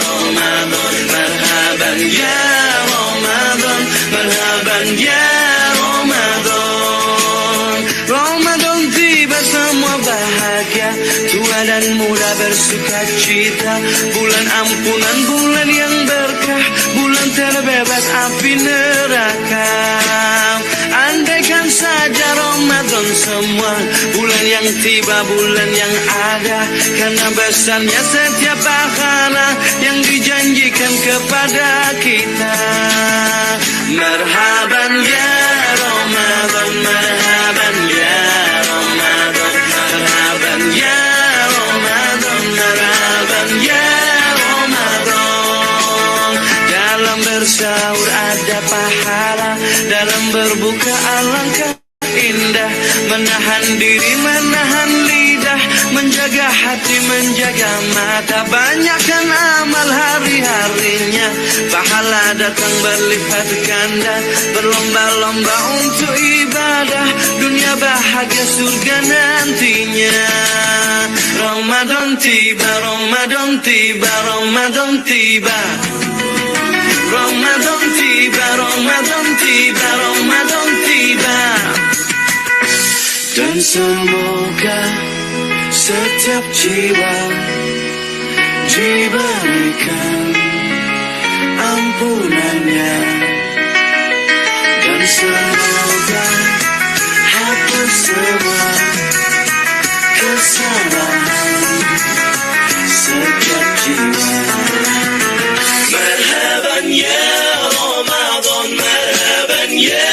Ramadan, marhaban ya Ramadan, marhaban ya Ramadan. Ramadan tiba, semua bahagia, tua dan muda bersuka cita. Bulan ampunan, bulan yang berkah, bulan terbebas api neraka. Andaikan saja Ramadan semua, bulan yang tiba, bulan yang ada. Karena besarnya setiap pahala yang dijanjikan kepada kita. Marhaban ya Ramadan, marhaban ya Ramadan, marhaban ya Ramadan, marhaban ya Ramadan. Dalam bersahur ada pahala, dalam berbuka alangkah indah. Menahan diri, menahan lidah, menjaga hati, menjaga mata. Banyakkan amal hari-harinya, pahala datang berlipat ganda. Berlomba-lomba untuk ibadah, dunia bahagia surga nantinya. Ramadan tiba, Ramadan tiba, Ramadan tiba. Ramadan tiba, Ramadan tiba, Ramadan tiba. Dan semoga setiap jiwa diberikan ampunannya. Dan semoga hapus semua kesalahan setiap jiwa. Marhaban ya Ramadan, marhaban ya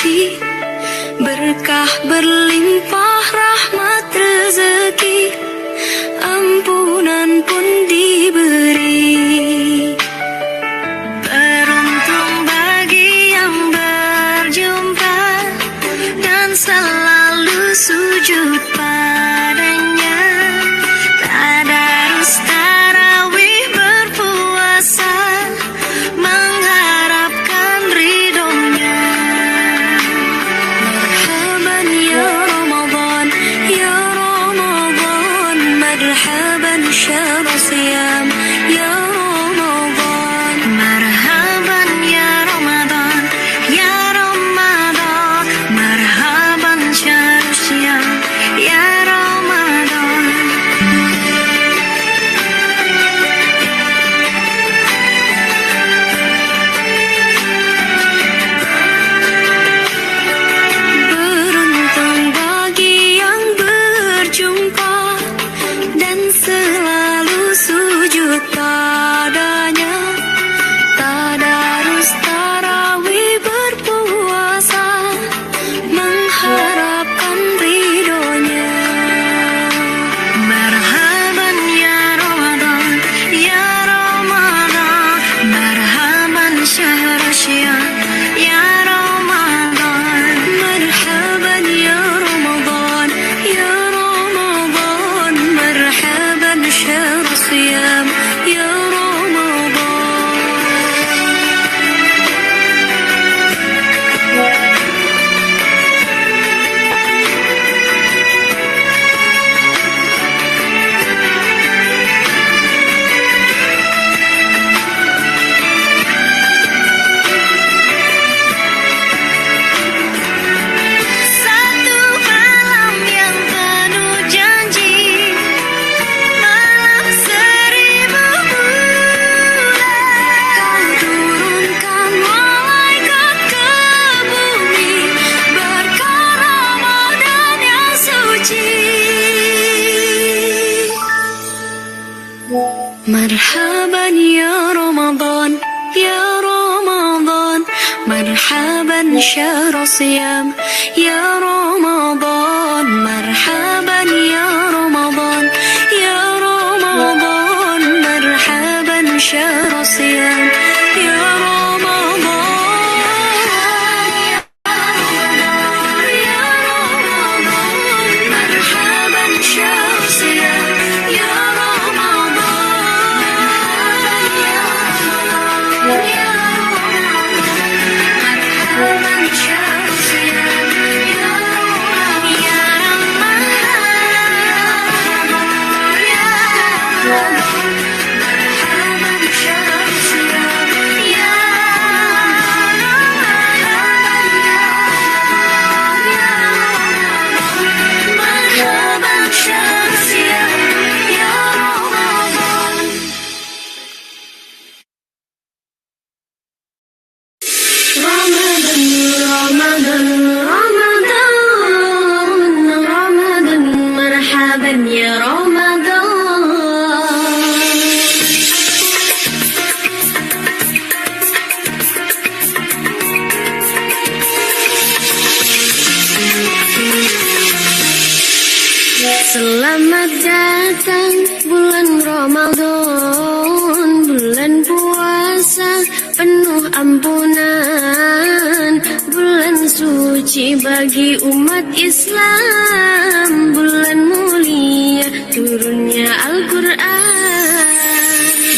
suci, berkah berlimpah rahmat rezeki, ampunan pun diberi. Beruntung bagi yang berjumpa dan selalu sujud padanya, tadarus tarawih berpuasa, mengharapkan ridhonya. Marhaban ya Ramadan, ya Ramadan, marhaban syahr siyam, ya Ramadan. Marhaban ya Ramadan, ya Ramadan, marhaban syahr siyam, ya Ramadan. Beruntung bagi yang berjumpa dan selalu sujud padanya, tadarus tarawih berpuasa, mengharapkan ridhonya. Marhaban ya Ramadan, ya Ramadan, marhaban syahr siyam, ya Ramadan. Marhaban ya Ramadan, ya Ramadan, marhaban syahr siyam, ya Ramadan. Satu malam yang penuh janji, malam seribu bulan, Kau turunkan malaikat ke bumi, berkah Ramadan yang suci. Marhaban ya Ramadan, ya Ramadan, marhaban syahr siyam, ya Ramadan. Marhaban ya Ramadan, ya Ramadan, marhaban syahr siyam, ya Ramadan. Ya Ramadan, marhaban syahr siyam, ya Ramadan. Ya marhaban syahr siyam, ya Ramadan. Ya Ramadan, marhaban syahr siyam, ya marhaban syahr siyam, ya Ramadan. Ramadan, Ramadan, Ramadan, Ramadan, marhaban ya Ramadan. Selamat datang bulan Ramadan, bulan puasa penuh ampunan, bulan suci bagi umat Islam, bulan mulia turunnya Al-Quran,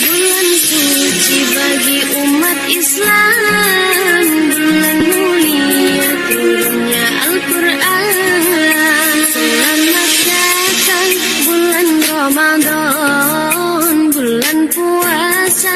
bulan suci bagi umat Islam, bulan mulia turunnya Al-Quran. Selamat datang bulan Ramadan, bulan puasa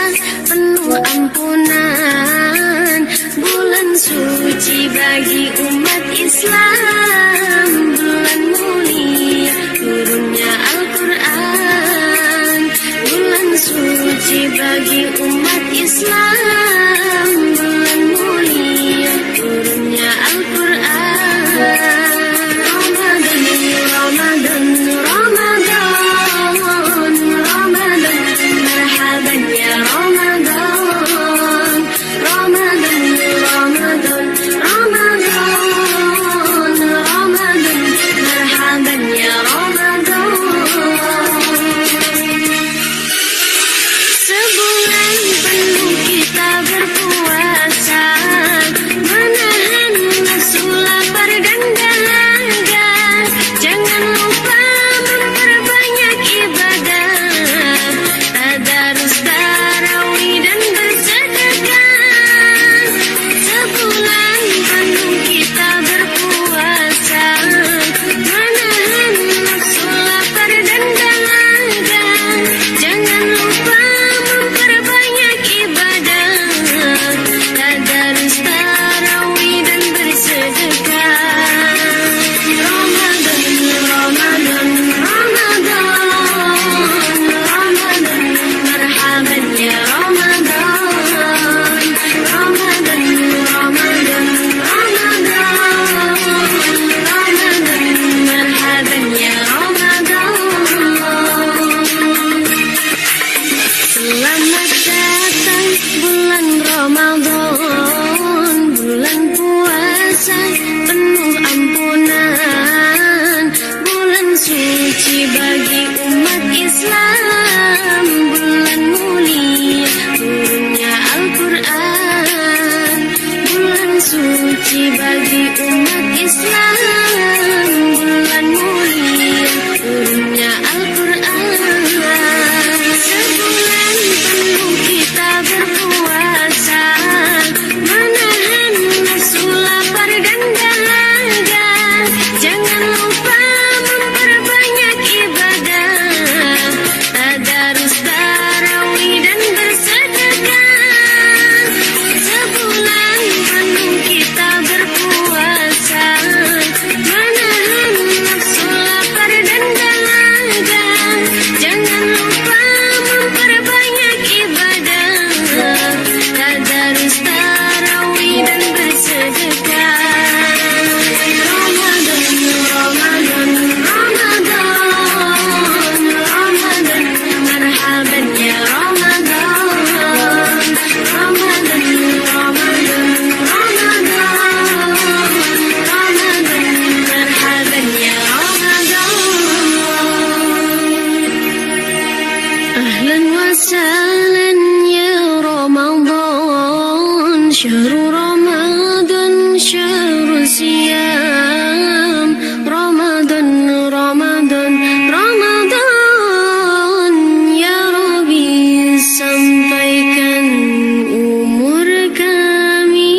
penuh ampunan, bulan suci bagi umat Islam, bulan mulia turunnya Al-Quran, bulan suci bagi umat Islam, bulan mulia turunnya Al-Quran. Ramadan, Ramadan, Ramadan, Ramadan, marhaban ya Ramadan. Ramadan, Ramadan, Ramadan, bagi umat Islam, bulan mulia turunnya Al-Quran. Sebulan penuh kita berpuasa, menahan nafsu lapar dan dahaga. Jangan lupa memperbanyak ibadah, tadarus tarawih dan bersedekah. Sebulan penuh kita berpuasa, menahan nafsu lapar dan dahaga. Jangan lupa memperbanyak ibadah, tadarus tarawih dan bersedekah. Ramadan, Ramadan, Ramadan, marhaban ya Ramadan. Ramadan, Ramadan, Ramadan, Ramadan, marhaban ya Ramadan. Ahlan wa sahlan ya Ramadan, syahrul Ramadan, syahrul siyam. Ramadan, Ramadan, Ramadan, ya Rabbi sampaikan umur kami.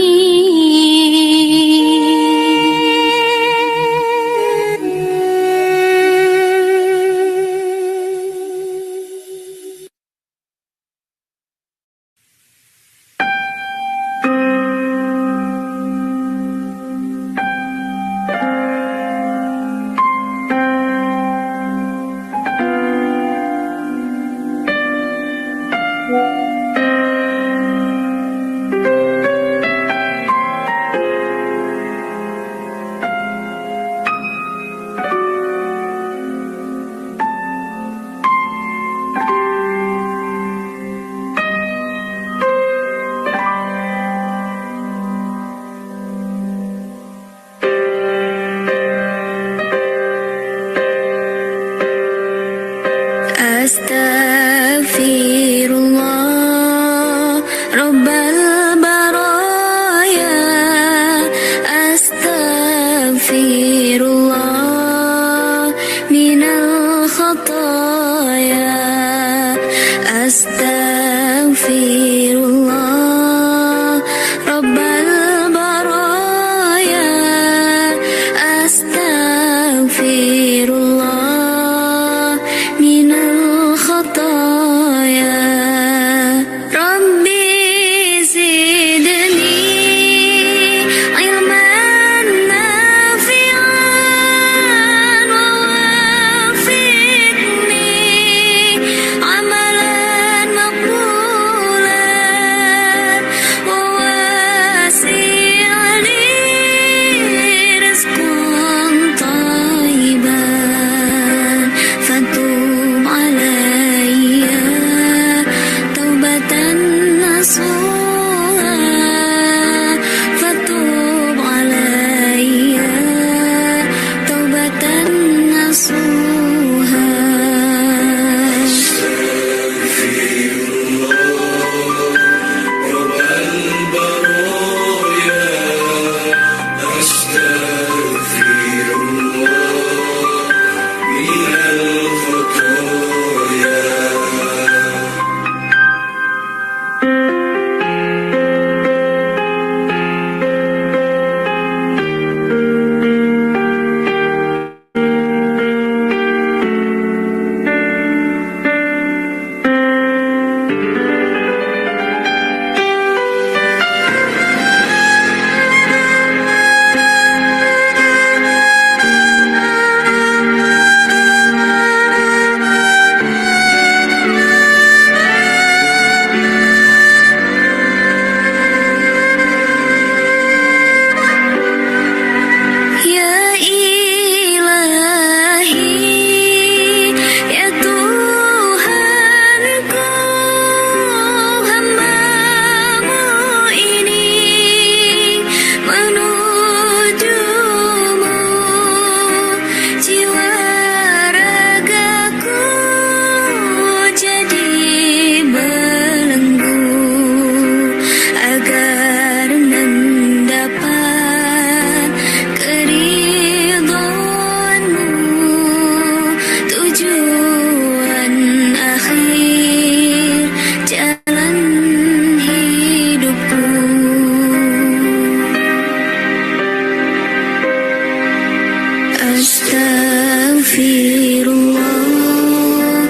Astaghfirullah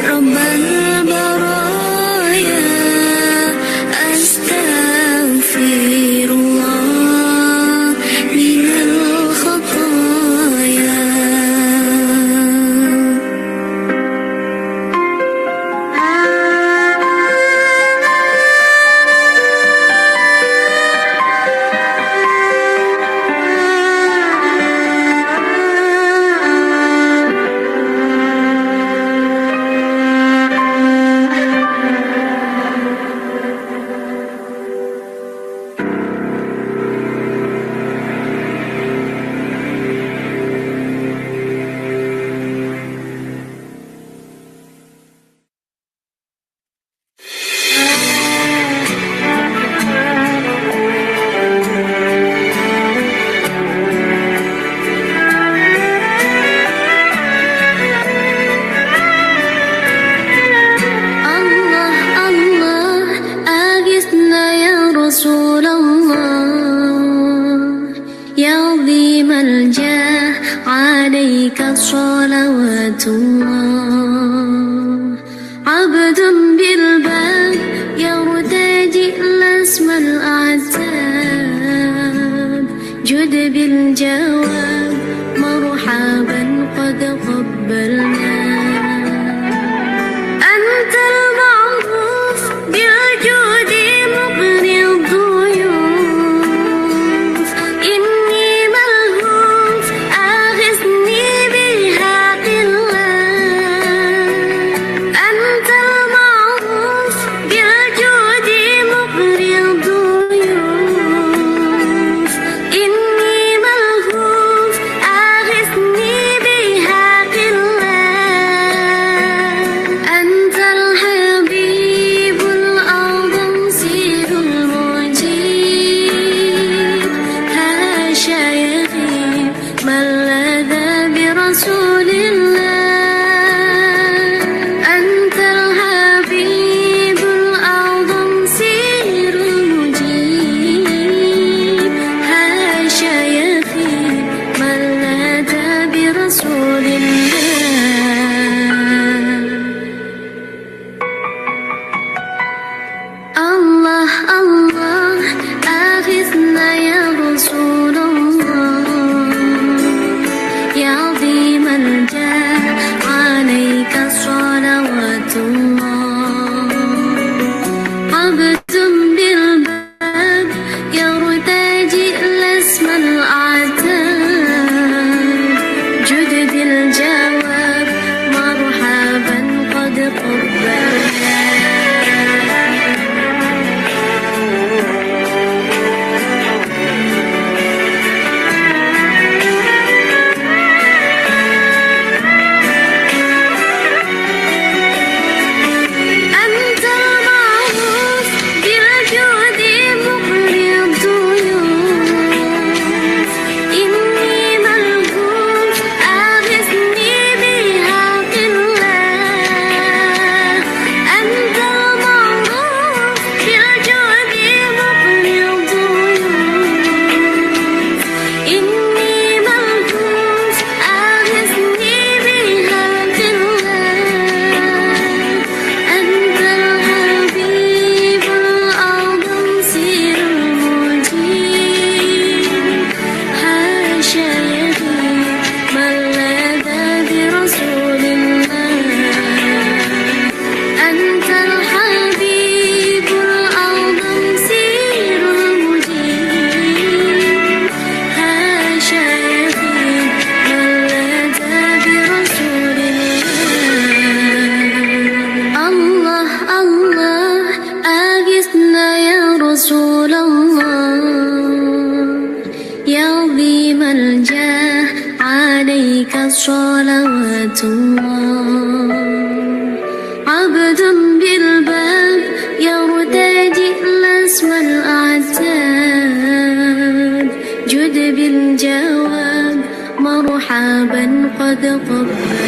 Rabbal baraya Astaghfirullah minal khataya Allah Allah aghithna ya Rasulullah ya azimul jah alaika salawatullah abdun bil bab yartaji lasmal atab jud bil jawab marhaban qad qabbalna أنت المعروف بالجود مقري الضيوف إني ملهوف أغثني بحق الله أنت المعروف بالجود مقري الضيوف إني ملهوف أغثني بحق الله أنت الحبيب الأعظم سيد المجيب حاشا يغيب من لذا برسول الله أنت الحبيب الأعظم سيد المجيب حاشا يغيب من لذا برسول الله الله الله أغثنا يا رسول الله يا عظيم الجاه عليك صلوات الله عبد بالباب يرتجي الاسم العتاب جد بالجواب مرحبا قد قبلنا أنت المعروف بالجود مقري الضيوف إني ملهوف أغثني بحق الله أنت المعروف بالجود مقري الضيوف إني ملهوف أغثني بحق الله أنت الحبيب الأعظم سير المجيب حاشا يغيب من لذا برسول الله أنت الحبيب الأعظم سير المجيب حاشا يغيب من لذا برسول الله الله أغثنا يا رسول الله يا عظيم الجاه عليك صلوات الله عبد بالباب يرتجي الاسم العتاب جد بالجواب مرحبا قد قبلنا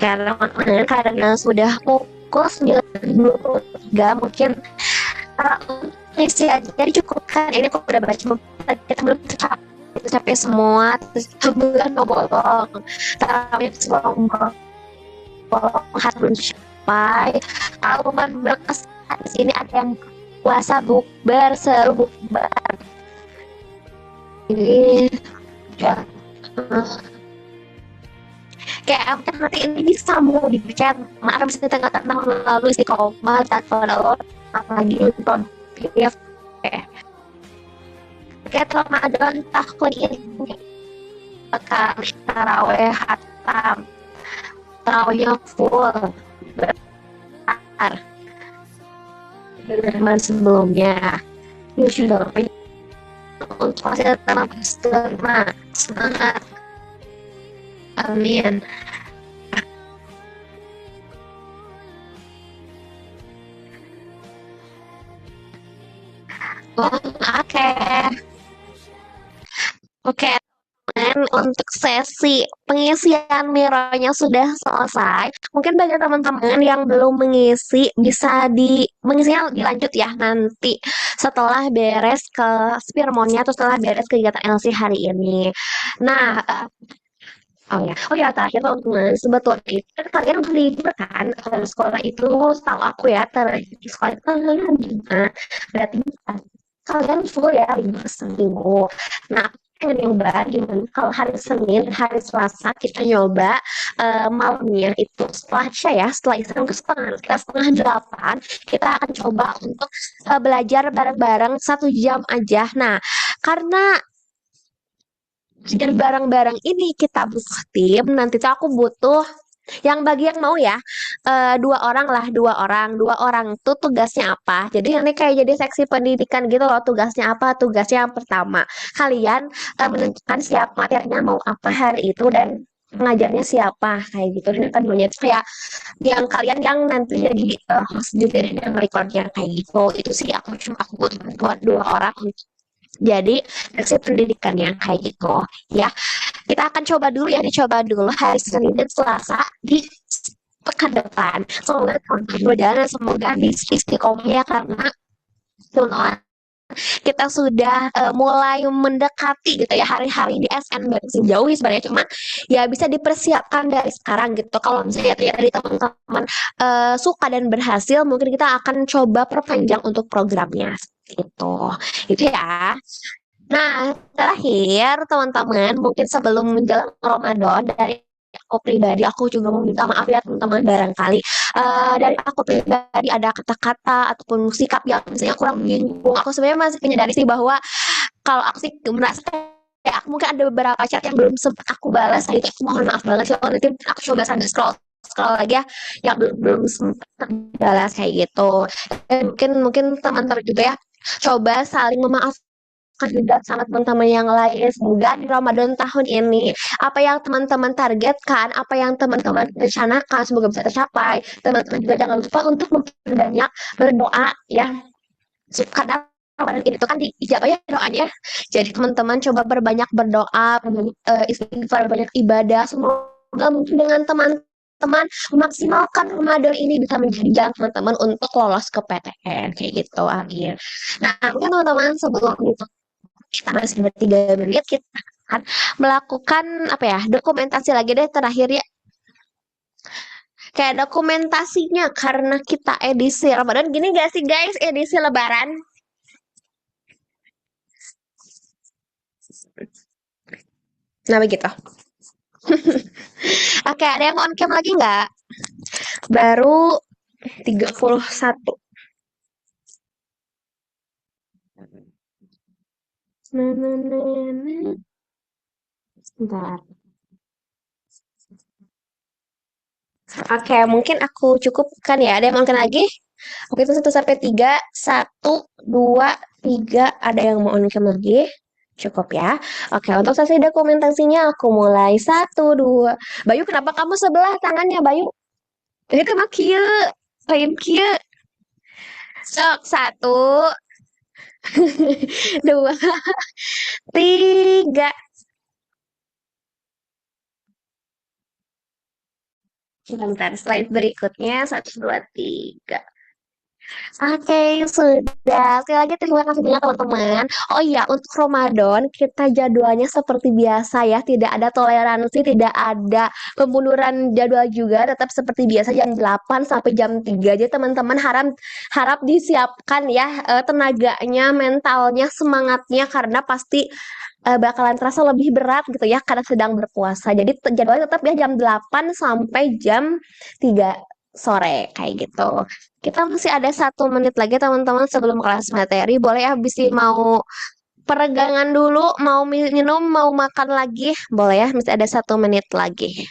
karena sudah pukul 9.23 mungkin isi aja jadi cukup kan ini aku udah baca beberapa, kita belum capek semua terus bulan bolong tarawih bolong hat belum capai kalau berkesan di sini ada yang puasa bukber seru bukber ini ya kayak kan nanti ini bisa mau dibicara maaf bisa tengah tahun lalu istiqomah dan follow apalagi nonton PDF kayak Ramadan tahun ini bakal taraweh hatam tarawih full besar dengan sebelumnya ini sudah untuk hasil tanam semangat amin. Oke, dan untuk sesi pengisian mironya sudah selesai. Mungkin bagi teman-teman yang belum mengisi bisa mengisinya dilanjut ya nanti setelah beres ke Spirmonnya atau setelah beres kegiatan LC hari ini. Nah, oh ya terakhir teman-teman sebetulnya itu kalian udah libur kan sekolah itu setahu aku ya sekolah itu kan kalian Jumat berarti kalian full ya libur seminggu. Nah kita nyoba gimana kalau hari Senin hari Selasa kita nyoba malamnya itu setelah Isya ke setengah 8 kita akan coba untuk belajar bareng-bareng 1 jam aja. Nah karena dan barang-barang ini kita butuh tim nanti tuh aku butuh yang bagi yang mau ya 2 orang tuh tugasnya apa jadi ini kayak jadi seksi pendidikan gitu loh tugasnya apa tugasnya yang pertama kalian menentukan siapa materinya mau apa hari itu dan pengajarnya siapa kayak gitu dan keduanya itu kayak yang kalian yang nanti jadi host juga dan recordnya kayak gitu itu sih aku butuh buat 2 orang jadi seksi pendidikan yang kayak gitu ya kita akan coba dulu hari Senin dan Selasa di pekan depan semoga teman-teman semoga di istiqomah ya karena teman-teman kita sudah mulai mendekati gitu ya hari-hari di SN masih jauh sebenarnya cuma ya bisa dipersiapkan dari sekarang gitu kalau misalnya tadi teman-teman suka dan berhasil mungkin kita akan coba perpanjang untuk programnya itu ya. Nah terakhir teman-teman mungkin sebelum menjelang Ramadan dari aku pribadi aku juga mau minta maaf ya teman-teman barangkali dari aku pribadi ada kata-kata ataupun sikap yang misalnya kurang menyinggung aku sebenarnya masih menyadari sih bahwa kalau aku sih merasa kayak aku mungkin ada beberapa chat yang belum sempat aku balas gitu aku mohon maaf banget so, nanti aku coba sambil scroll lagi ya yang belum sempat balas kayak gitu dan mungkin teman-teman juga ya coba saling memaafkan juga sama teman-teman yang lain semoga di Ramadan tahun ini apa yang teman-teman targetkan apa yang teman-teman rencanakan semoga bisa tercapai teman-teman juga jangan lupa untuk memperbanyak berdoa ya karena Ramadan ini tuh kan diijabah ya doanya jadi teman-teman coba berbanyak berdoa istighfar banyak ibadah semoga mungkin dengan teman-teman memaksimalkan Ramadan ini bisa menjadi jalan teman-teman untuk lolos ke PTN kayak gitu akhir. Nah mungkin teman-teman sebelum itu kita masih ber 3 menit kita akan melakukan apa ya dokumentasi lagi deh terakhir ya kayak dokumentasinya karena kita edisi Ramadan gini gak sih guys edisi Lebaran nah begitu. Oke ada yang on cam lagi nggak baru 31. Bentar. Oke, mungkin aku cukupkan ya. Ada yang mau lagi? Oke, itu 1 sampai 3. 1, 2, 3. Ada yang mau on cam lagi? Cukup ya. Oke, untuk sesi dokumentasinya aku mulai 1, 2. Bayu, kenapa kamu sebelah tangannya, Bayu? Ini kan kieu. Lain kieu. Sok, 1, 2, 3. Bentar, slide berikutnya. 1, 2, 3. Oke, sudah. Sekali lagi terima kasih banyak teman-teman. Oh iya, untuk Ramadan kita jadwalnya seperti biasa ya. Tidak ada toleransi, tidak ada pemunduran jadwal juga. Tetap seperti biasa jam 8 sampai jam 3. Jadi teman-teman harap disiapkan ya tenaganya, mentalnya, semangatnya karena pasti bakalan terasa lebih berat gitu ya karena sedang berpuasa. Jadi jadwalnya tetap ya jam 8 sampai jam 3 sore kayak gitu. Kita masih ada 1 menit lagi teman-teman sebelum kelas materi. Boleh ya bisa mau peregangan dulu, mau minum, mau makan lagi. Boleh ya, masih ada 1 menit lagi.